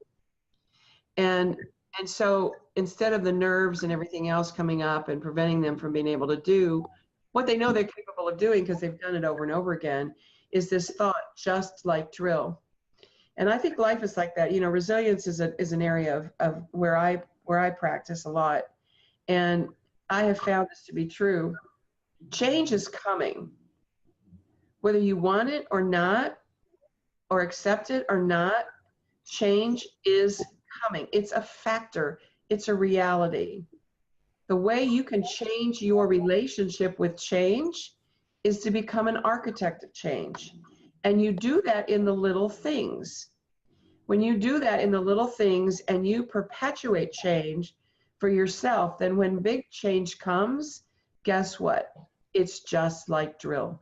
And so instead of the nerves and everything else coming up and preventing them from being able to do what they know they're capable of doing because they've done it over and over again, is this thought, just like drill. And I think life is like that. Resilience is an area of where I practice a lot. And I have found this to be true. Change is coming. Whether you want it or not, or accept it or not, change is coming. It's a factor. It's a reality. The way you can change your relationship with change is to become an architect of change. And you do that in the little things. When you do that in the little things and you perpetuate change for yourself, then when big change comes, guess what? It's just like drill.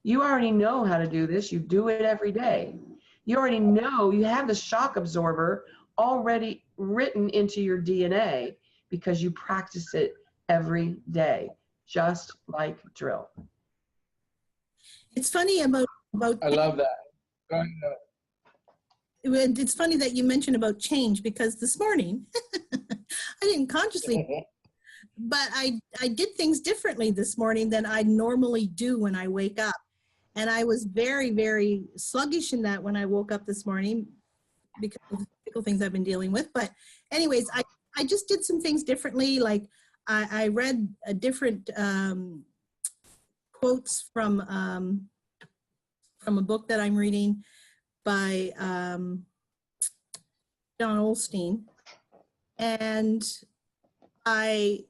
You already know how to do this. You do it every day. You already know, you have the shock absorber already written into your DNA because you practice it every day, just like drill. It's funny about I love that. Go ahead. It's funny that you mentioned about change, because this morning I didn't consciously, but I did things differently this morning than I normally do when I wake up. And I was very, very sluggish in that when I woke up this morning because of the physical things I've been dealing with. But anyways, I just did some things differently. Like I read a different quotes from a book that I'm reading by John Olstein. And I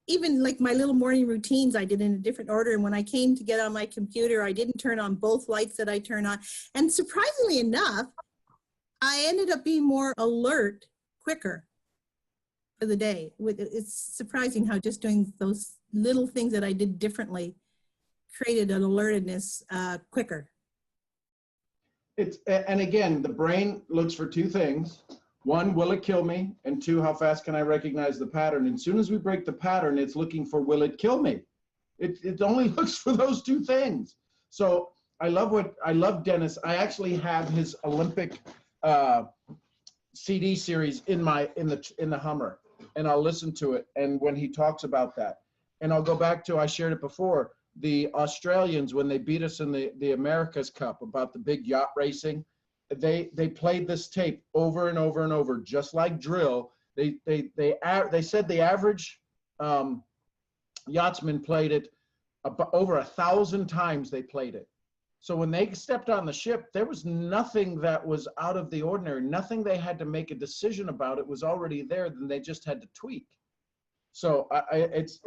even like my little morning routines, I did in a different order. And when I came to get on my computer, I didn't turn on both lights that I turn on. And surprisingly enough, I ended up being more alert quicker for the day. It's surprising how just doing those little things that I did differently created an alertedness quicker. And again, the brain looks for two things. One, will it kill me? And two, how fast can I recognize the pattern? And as soon as we break the pattern, it's looking for, will it kill me? It only looks for those two things. So I love Dennis. I actually have his Olympic CD series in the Hummer, and I'll listen to it. And when he talks about that, and I'll go back to, I shared it before, the Australians, when they beat us in the America's Cup about the big yacht racing, they played this tape over and over and over, just like drill. They said the average yachtsman played it over 1,000 times. They played it. So when they stepped on the ship, there was nothing that was out of the ordinary, nothing they had to make a decision about. It was already there, then they just had to tweak. So it's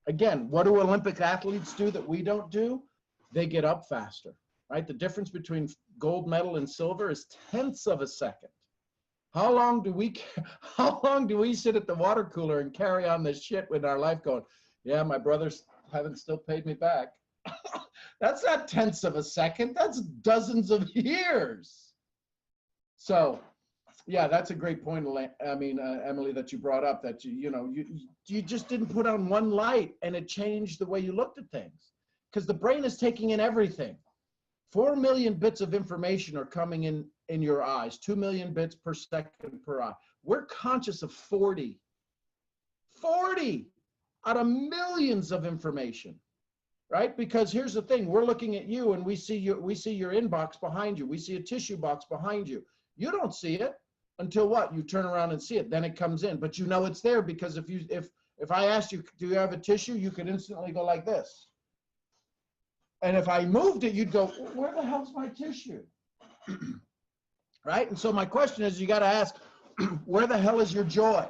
again, what do Olympic athletes do that we don't do? They get up faster, right? The difference between gold medal and silver is tenths of a second. How long do we sit at the water cooler and carry on this shit with our life going, yeah, my brothers haven't still paid me back. That's not tenths of a second. That's dozens of years. So, yeah, that's a great point. I mean, Emily, that you brought up, that you just didn't put on one light and it changed the way you looked at things, because the brain is taking in everything. 4 million bits of information are coming in your eyes, 2 million bits per second per eye. We're conscious of 40 out of millions of information. Right? Because here's the thing, we're looking at you and we see your inbox behind you. We see a tissue box behind you. You don't see it until what? You turn around and see it. Then it comes in. But you know it's there because if I asked you, do you have a tissue? You could instantly go like this. And if I moved it, you'd go, where the hell's my tissue? Right? And so my question is, you got to ask, where the hell is your joy?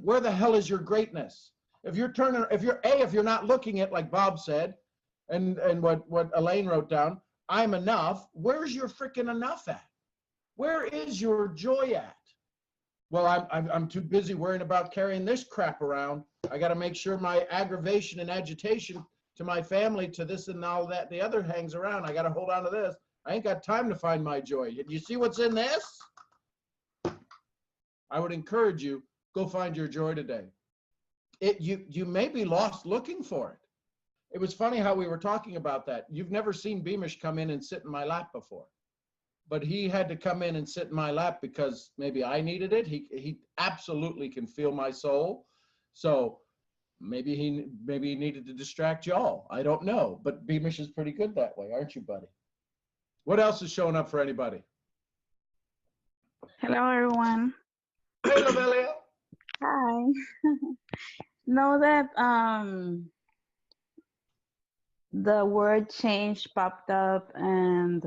Where the hell is your greatness? If you're not looking at, like Bob said, and what Elaine wrote down, I'm enough, where's your freaking enough at? Where is your joy at? Well, I'm too busy worrying about carrying this crap around. I got to make sure my aggravation and agitation to my family, to this and all that, the other hangs around. I got to hold on to this. I ain't got time to find my joy. You see what's in this? I would encourage you, go find your joy today. You may be lost looking for it. It was funny how we were talking about that. You've never seen Beamish come in and sit in my lap before, but he had to come in and sit in my lap because maybe I needed it. He absolutely can feel my soul. So maybe he needed to distract y'all. I don't know, but Beamish is pretty good that way, aren't you, buddy? What else is showing up for anybody? Hello, everyone. Hey, Lovelia. Hi. Know that the word change popped up, and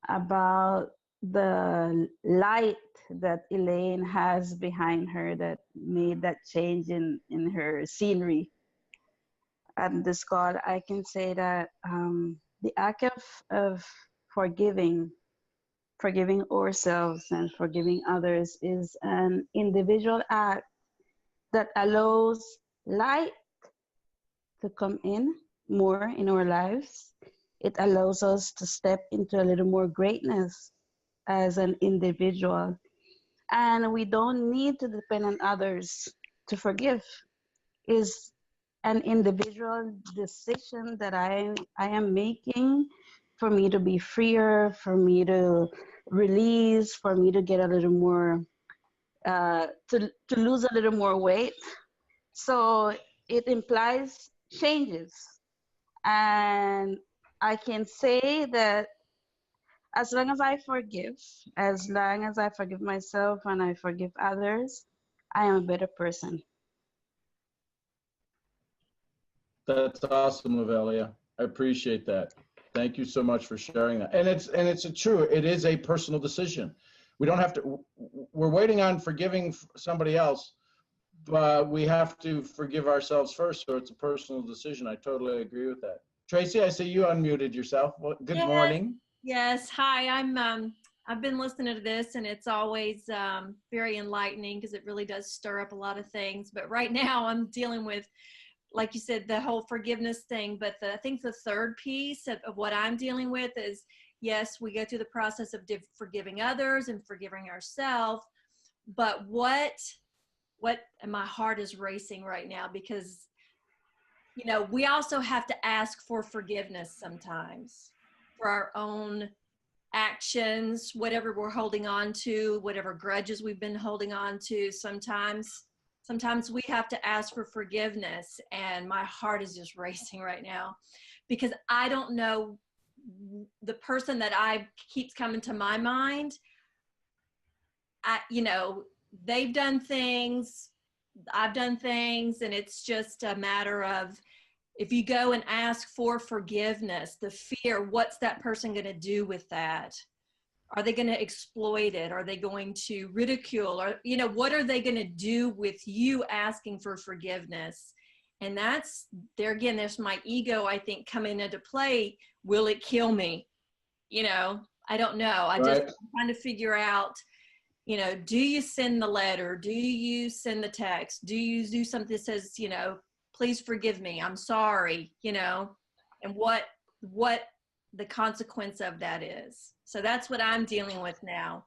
about the light that Elaine has behind her that made that change in her scenery at this call. I can say that the act of forgiving ourselves and forgiving others is an individual act that allows light to come in more in our lives. It allows us to step into a little more greatness as an individual. And we don't need to depend on others to forgive. It's an individual decision that I am making for me to be freer, for me to release, for me to get a little more, to lose a little more weight. So it implies changes. And I can say that as long as I forgive, as long as I forgive myself and I forgive others, I am a better person. That's awesome, Lavelia. I appreciate that. Thank you so much for sharing that. And it's true. It is a personal decision. We don't have to. We're waiting on forgiving somebody else, but we have to forgive ourselves first. So it's a personal decision. I totally agree with that. Tracy, I see you unmuted yourself. Well, good Yes. morning. Yes, hi, I've been listening to this and it's always very enlightening because it really does stir up a lot of things. But right now I'm dealing with, like you said, the whole forgiveness thing. But I think the third piece of what I'm dealing with is, yes, we go through the process of forgiving others and forgiving ourselves. But and my heart is racing right now because, you know, we also have to ask for forgiveness sometimes for our own actions, whatever we're holding on to, whatever grudges we've been holding on to. Sometimes we have to ask for forgiveness, and my heart is just racing right now because I don't know, the person that keeps coming to my mind. You know, they've done things, I've done things, and it's just a matter of, if you go and ask for forgiveness, the fear, what's that person going to do with that? Are they going to exploit it? Are they going to ridicule? Or, you know, what are they going to do with you asking for forgiveness? And that's, there again, there's my ego, I think, coming into play. Will it kill me? You know, I don't know. I'm trying to figure out, you know, do you send the letter? Do you send the text? Do you do something that says, you know, please forgive me, I'm sorry, you know, and what the consequence of that is. So that's what I'm dealing with now.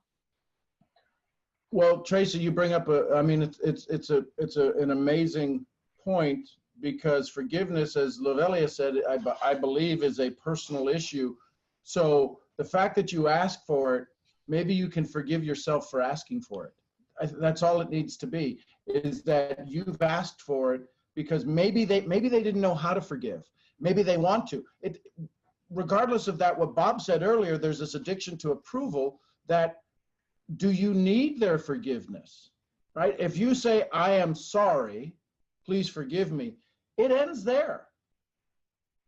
Well, Tracy, you bring up it's an amazing point, because forgiveness, as Lavelia said, I believe is a personal issue. So the fact that you ask for it, maybe you can forgive yourself for asking for it. That's all it needs to be, is that you've asked for it, because maybe they didn't know how to forgive. Maybe they want to. Regardless of that, what Bob said earlier, there's this addiction to approval. That, do you need their forgiveness, right? If you say, I am sorry, please forgive me, it ends there.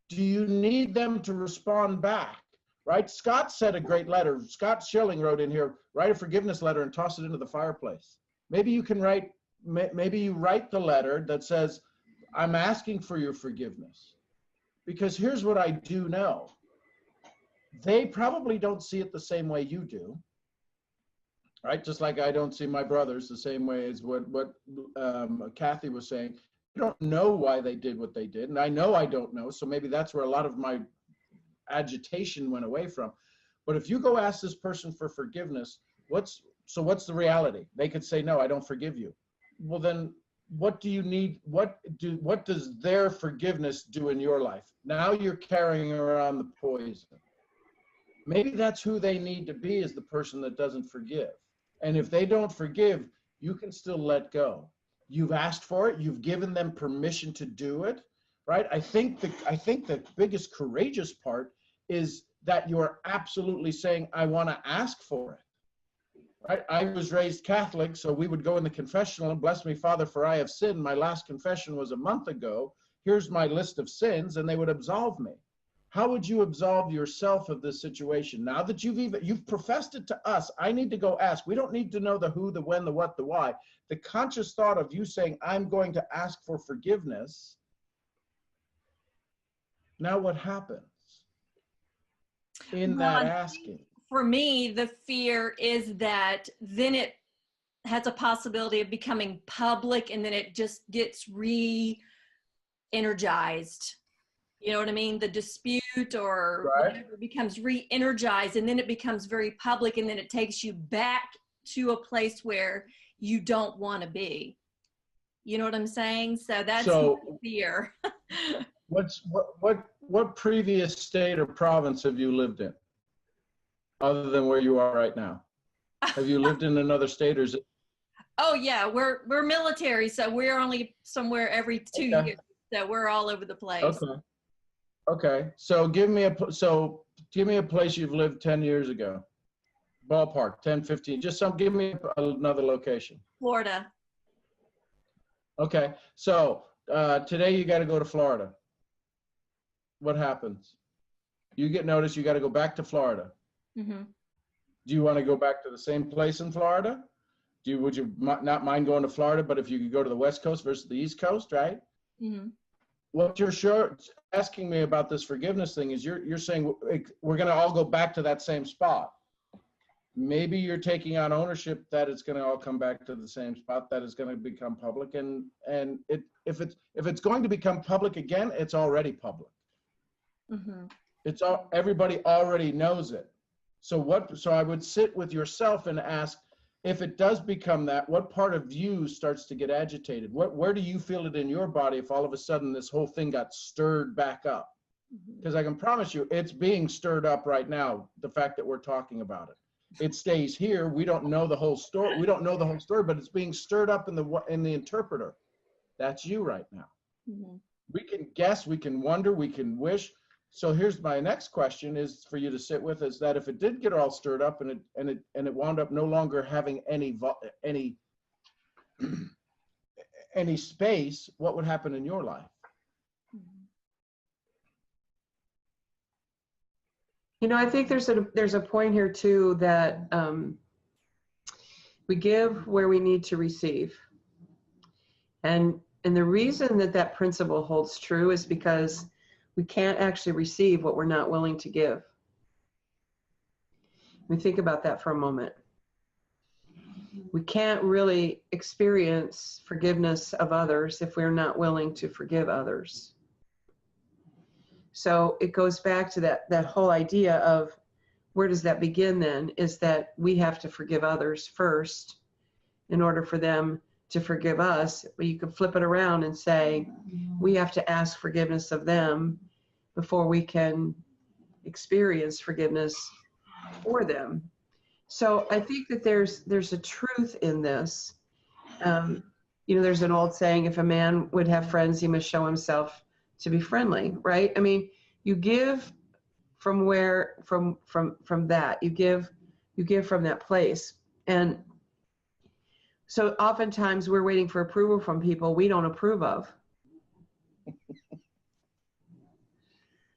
Do you need them to respond back, right? Scott said a great letter. Scott Schilling wrote in here, write a forgiveness letter and toss it into the fireplace. Maybe you can write the letter that says, I'm asking for your forgiveness. Because here's what I do know. They probably don't see it the same way you do, right? Just like I don't see my brothers the same way as what Kathy was saying. You don't know why they did what they did. And I know I don't know. So maybe that's where a lot of my agitation went away from. But if you go ask this person for forgiveness, what's the reality? They could say, no, I don't forgive you. Well, then what do you need? What does their forgiveness do in your life? Now you're carrying around the poison. Maybe that's who they need to be, is the person that doesn't forgive. And if they don't forgive, you can still let go. You've asked for it. You've given them permission to do it, right? I think the biggest courageous part is that you're absolutely saying, I want to ask for it. Right? I was raised Catholic, so we would go in the confessional and bless me, Father, for I have sinned. My last confession was a month ago. Here's my list of sins, and they would absolve me. How would you absolve yourself of this situation? Now that you've professed it to us, I need to go ask. We don't need to know the who, the when, the what, the why. The conscious thought of you saying, I'm going to ask for forgiveness. Now what happens in that asking? For me, the fear is that then it has a possibility of becoming public, and then it just gets re-energized. You know what I mean? The dispute or whatever becomes re-energized, and then it becomes very public, and then it takes you back to a place where you don't want to be. You know what I'm saying? So that's my fear. What previous state or province have you lived in, other than where you are right now? Have you lived in another state, or is it? Oh yeah, we're military, so we're only somewhere every 2 Okay. years. So we're all over the place. Okay. Okay. So give me a place you've lived 10 years ago. Ballpark, 10, 15, just give me another location. Florida. Okay. So today you got to go to Florida. What happens? You get notice you got to go back to Florida. Mm-hmm. Do you want to go back to the same place in Florida? Would you not mind going to Florida, but if you could go to the West Coast versus the East Coast, right? Mm-hmm. What you're asking me about this forgiveness thing is you're saying we're going to all go back to that same spot. Maybe you're taking on ownership that it's going to all come back to the same spot, that is going to become public, and if it's going to become public again, it's already public. Mm-hmm. Everybody already knows it. So I would sit with yourself and ask, if it does become that, what part of you starts to get agitated? Where do you feel it in your body if all of a sudden this whole thing got stirred back up? Because I can promise you it's being stirred up right now, the fact that we're talking about it. It stays here. We don't know the whole story. We don't know the whole story, but it's being stirred up in the interpreter. That's you right now. Mm-hmm. We can guess, we can wonder, we can wish. So here's my next question is for you to sit with, is that if it did get all stirred up and it wound up no longer having any space, what would happen in your life? You know, I think there's a point here too that we give where we need to receive. And the reason that principle holds true is because we can't actually receive what we're not willing to give. Let me think about that for a moment. We can't really experience forgiveness of others if we're not willing to forgive others. So it goes back to that whole idea of where does that begin then, is that we have to forgive others first in order for them to forgive us. But you could flip it around and say, we have to ask forgiveness of them before we can experience forgiveness for them. So I think that there's a truth in this. You know, there's an old saying, if a man would have friends, he must show himself to be friendly, right? I mean, you give from that, you give from that place. And so oftentimes we're waiting for approval from people we don't approve of.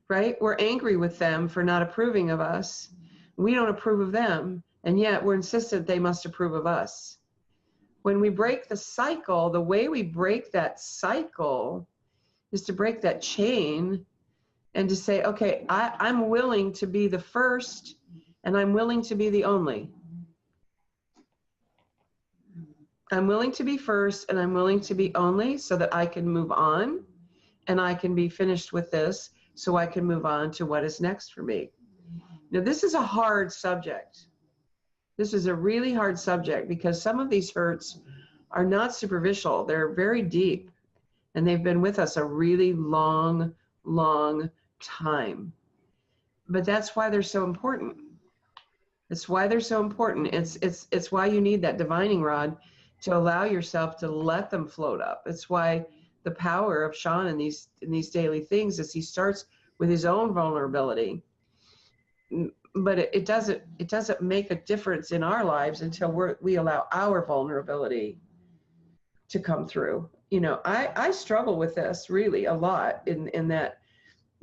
Right? We're angry with them for not approving of us. We don't approve of them, and yet we're insistent they must approve of us. When we break the cycle, the way we break that cycle is to break that chain and to say, okay, I'm willing to be the first and I'm willing to be the only. I'm willing to be first and I'm willing to be only so that I can move on and I can be finished with this so I can move on to what is next for me. Now, this is a hard subject. This is a really hard subject because some of these hurts are not superficial. They're very deep and they've been with us a really long, long time. But that's why they're so important. It's why they're so important. It's why you need that divining rod to allow yourself to let them float up. It's why the power of Sean in these daily things is he starts with his own vulnerability, but it doesn't make a difference in our lives until we allow our vulnerability to come through. You know, I struggle with this really a lot in that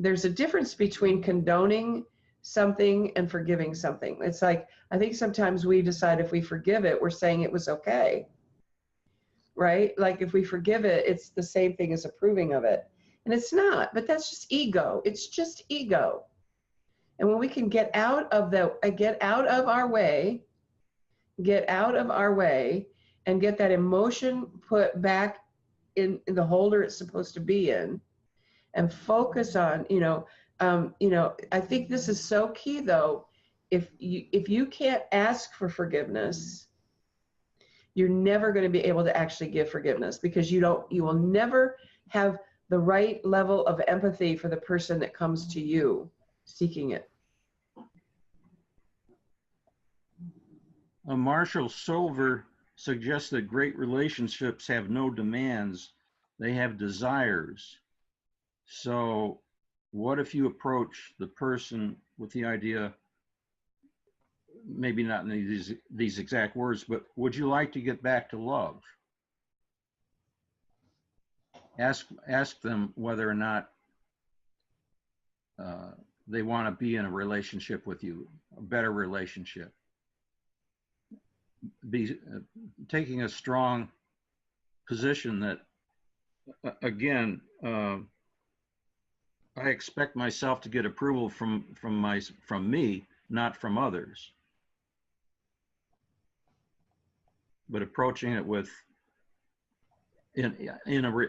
there's a difference between condoning something and forgiving something. It's like, I think sometimes we decide if we forgive it, we're saying it was okay. Right? Like if we forgive it, it's the same thing as approving of it. And it's not, but that's just ego. It's just ego. And when we can get out of our way and get that emotion put back in the holder it's supposed to be in and focus on, I think this is so key though. If you can't ask for forgiveness, you're never going to be able to actually give forgiveness because you will never have the right level of empathy for the person that comes to you seeking it. Marshall Silver suggests that great relationships have no demands, they have desires. So what if you approach the person with the idea, maybe not in these exact words, but would you like to get back to love? Ask them whether or not they want to be in a relationship with you, a better relationship. Be taking a strong position that, again, I expect myself to get approval from me, not from others. But approaching it with, in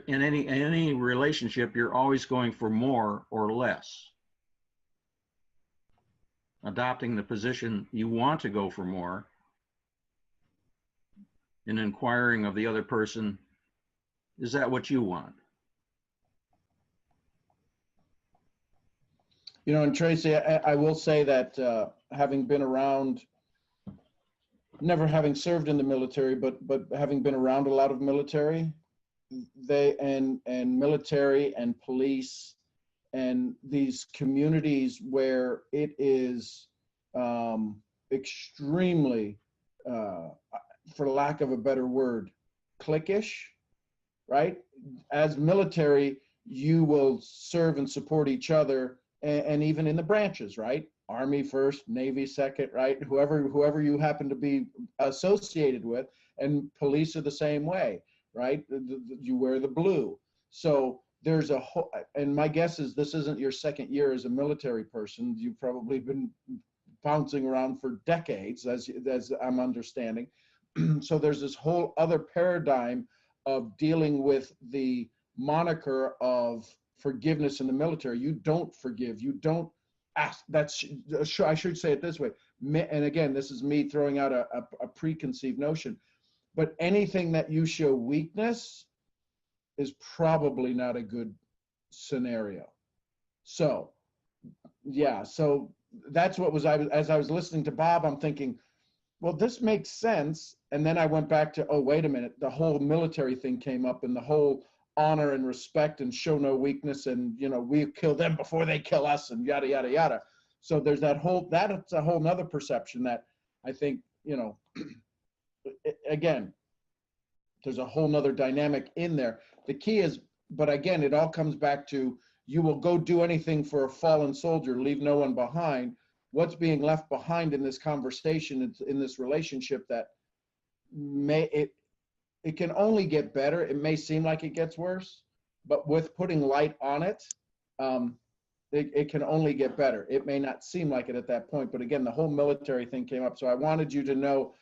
any relationship, you're always going for more or less. Adopting the position you want to go for more, and inquiring of the other person, is that what you want? You know, and Tracy, I will say that having been around, never having served in the military, but having been around a lot of military, and military and police and these communities where it is extremely, for lack of a better word, cliquish, right? As military, you will serve and support each other, and even in the branches, right? Army first, Navy second, right? Whoever you happen to be associated with, and police are the same way, right? You wear the blue. So there's a whole, and my guess is this isn't your second year as a military person. You've probably been bouncing around for decades, as I'm understanding. So there's this whole other paradigm of dealing with the moniker of forgiveness in the military. You don't forgive. You don't ask. That's, I should say it this way. And again, this is me throwing out a preconceived notion. But anything that you show weakness is probably not a good scenario. So, yeah. So that's what was, as I was listening to Bob, I'm thinking, well, this makes sense. And then I went back to, oh, wait a minute, the whole military thing came up, and the whole honor and respect and show no weakness, and, you know, we kill them before they kill us, and yada, yada, yada. So there's that's a whole nother perception that I think, you know, again, there's a whole nother dynamic in there. The key is, but again, it all comes back to, you will go do anything for a fallen soldier, leave no one behind. What's being left behind in this conversation, in this relationship, that it can only get better. It may seem like it gets worse, but with putting light on it, it can only get better. It may not seem like it at that point, but again, the whole military thing came up. So I wanted you to know,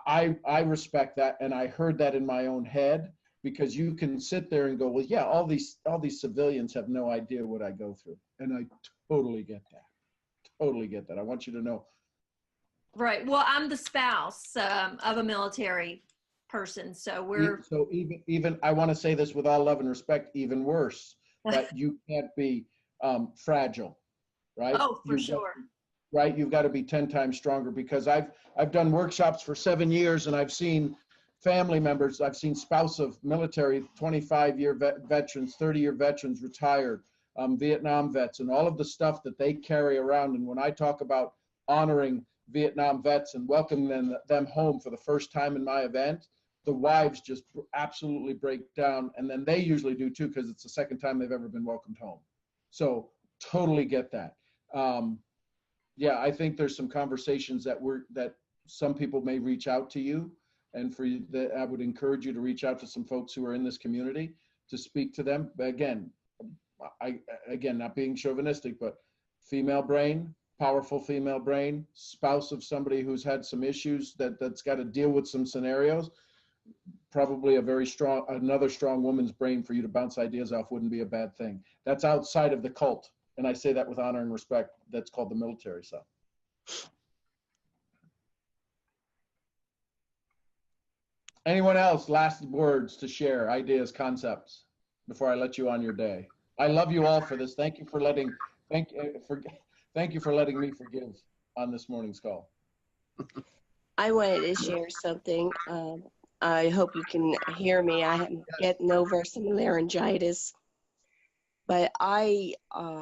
I respect that, and I heard that in my own head, because you can sit there and go, well, yeah, all these civilians have no idea what I go through, and I totally get that. Totally get that. I want you to know. Right. Well, I'm the spouse of a military person, so we're. So even I want to say this with all love and respect, even worse, that you can't be fragile, right? Oh, for sure. Right. You've got to be 10 times stronger, because I've done workshops for 7 years, and I've seen family members, I've seen spouse of military, 25-year veterans, 30-year veterans, retired, Vietnam vets, and all of the stuff that they carry around. And when I talk about honoring Vietnam vets and welcoming them home for the first time in my event, the wives just absolutely break down. And then they usually do too, because it's the second time they've ever been welcomed home. So totally get that. Yeah, I think there's some conversations that some people may reach out to you, and for you, that I would encourage you to reach out to some folks who are in this community to speak to them. But again, not being chauvinistic, but female brain, powerful female brain, spouse of somebody who's had some issues that's got to deal with some scenarios, probably another strong woman's brain for you to bounce ideas off wouldn't be a bad thing. That's outside of the cult. And I say that with honor and respect. That's called the military stuff. Anyone else? Last words to share, ideas, concepts, before I let you on your day. I love you all for this. Thank you for letting me forgive on this morning's call. I wanted to share something. I hope you can hear me. I am getting over some laryngitis, but I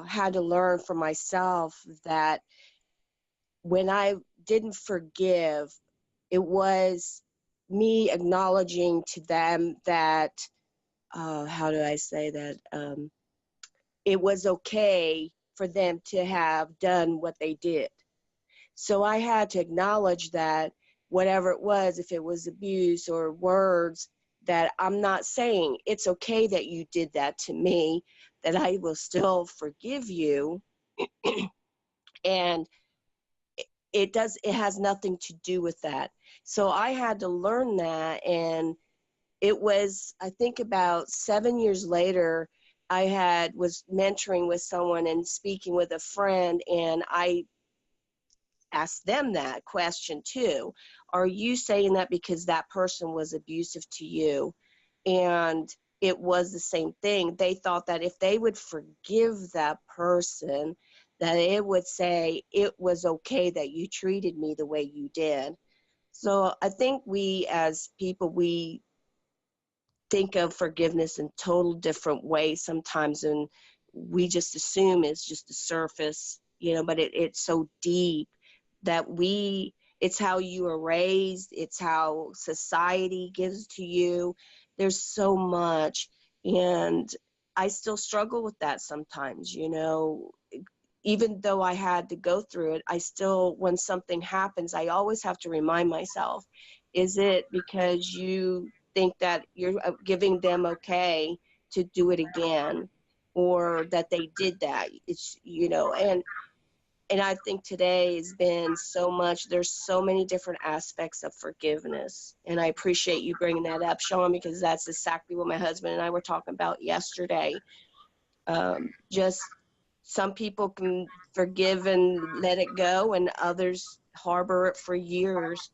had to learn for myself that when I didn't forgive, it was me acknowledging to them that, how do I say that? It was okay for them to have done what they did. So I had to acknowledge that whatever it was, if it was abuse or words, that I'm not saying it's okay that you did that to me, that I will still forgive you. And it has nothing to do with that. So I had to learn that. And it was, I think about 7 years later, I was mentoring with someone and speaking with a friend, and I asked them that question too. Are you saying that because that person was abusive to you? And it was the same thing. They thought that if they would forgive that person, that it would say it was okay that you treated me the way you did. So I think we as people, we think of forgiveness in total different ways sometimes, and we just assume it's just the surface, but it's so deep that it's how you are raised, it's how society gives to you. There's so much, and I still struggle with that sometimes, even though I had to go through it. I still, when something happens, I always have to remind myself, is it because you think that you're giving them okay to do it again, or that they did that? It's, and I think today has been so much, there's so many different aspects of forgiveness. And I appreciate you bringing that up, Sean, because that's exactly what my husband and I were talking about yesterday. Just some people can forgive and let it go, and others harbor it for years.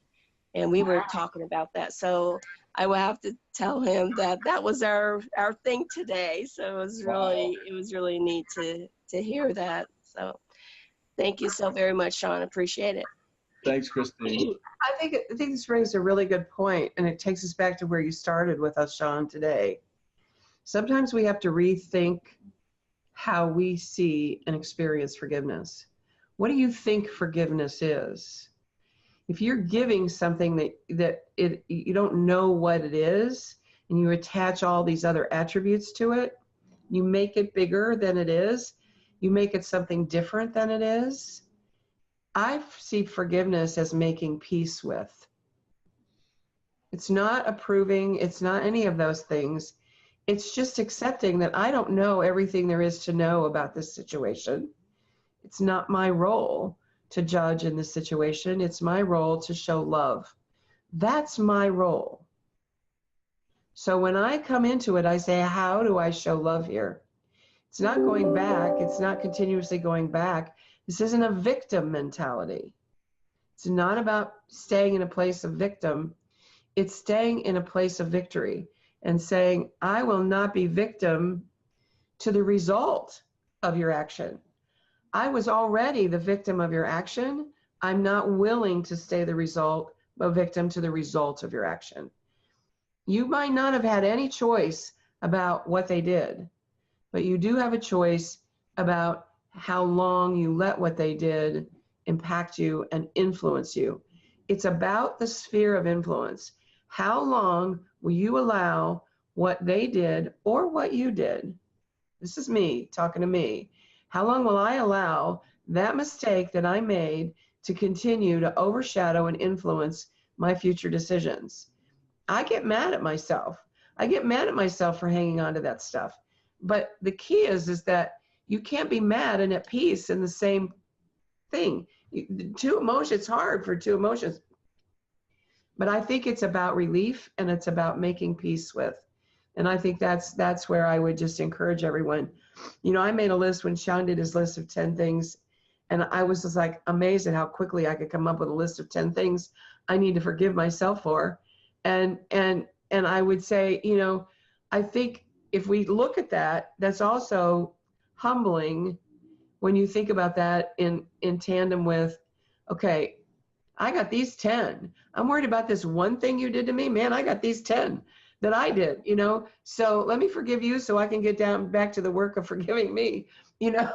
And we were talking about that. So I will have to tell him that that was our thing today. So it was really neat to hear that. So thank you so very much, Sean. Appreciate it. Thanks, Christine. I think this raised a really good point, and it takes us back to where you started with us, Sean, today. Sometimes we have to rethink how we see and experience forgiveness. What do you think forgiveness is? If you're giving something that you don't know what it is, and you attach all these other attributes to it, you make it bigger than it is, you make it something different than it is. I see forgiveness as making peace with. It's not approving, it's not any of those things. It's just accepting that I don't know everything there is to know about this situation. It's not my role to judge in this situation. It's my role to show love. That's my role. So when I come into it, I say, how do I show love here? It's not going back. It's not continuously going back. This isn't a victim mentality. It's not about staying in a place of victim. It's staying in a place of victory and saying, I will not be victim to the result of your action. I was already the victim of your action. I'm not willing to stay a victim to the result of your action. You might not have had any choice about what they did, but you do have a choice about how long you let what they did impact you and influence you. It's about the sphere of influence. How long will you allow what they did or what you did? This is me talking to me. How long will I allow that mistake that I made to continue to overshadow and influence my future decisions? I get mad at myself. I get mad at myself for hanging on to that stuff. But the key is that you can't be mad and at peace in the same thing. Two emotions, it's hard for two emotions. But I think it's about relief, and it's about making peace with. And I think that's where I would just encourage everyone. I made a list when Sean did his list of 10 things, and I was just like amazed at how quickly I could come up with a list of 10 things I need to forgive myself for. And I would say, I think if we look at that, that's also humbling when you think about that in tandem with, okay, I got these 10. I'm worried about this one thing you did to me. Man, I got these 10 that I did, you know? So let me forgive you so I can get down back to the work of forgiving me, you know?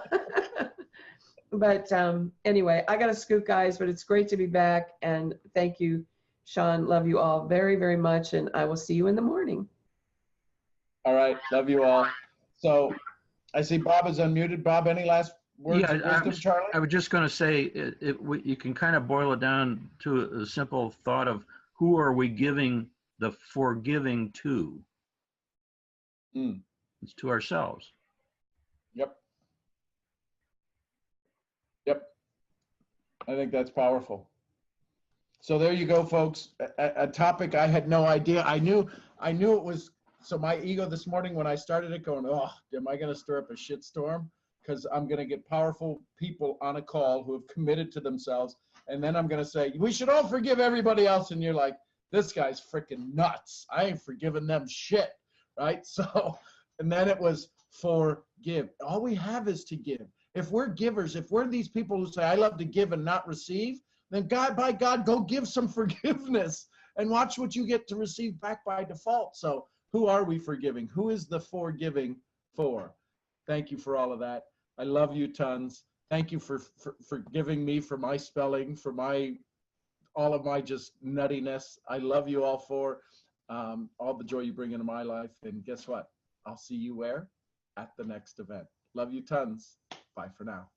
But anyway, I got to scoot, guys, but it's great to be back. And thank you, Sean. Love you all very, very much. And I will see you in the morning. All right. Love you all. So I see Bob is unmuted. Bob, any last words of wisdom, Charlie? I was just going to say, you can kind of boil it down to a simple thought of who are we giving the forgiving to? It's to ourselves. Yep. Yep. I think that's powerful. So there you go, folks. A topic I had no idea. I knew it was. So my ego this morning when I started it going, oh, am I going to stir up a shitstorm? Because I'm going to get powerful people on a call who have committed to themselves. And then I'm going to say, we should all forgive everybody else. And you're like, this guy's freaking nuts. I ain't forgiving them shit. Right? So, and then it was forgive. All we have is to give. If we're givers, if we're these people who say, I love to give and not receive, then God, by God, go give some forgiveness and watch what you get to receive back by default. So who are we forgiving? Who is the forgiving for? Thank you for all of that. I love you tons. Thank you for forgiving me for my spelling, for all of my just nuttiness. I love you all for all the joy you bring into my life. And guess what? I'll see you where? At the next event. Love you tons. Bye for now.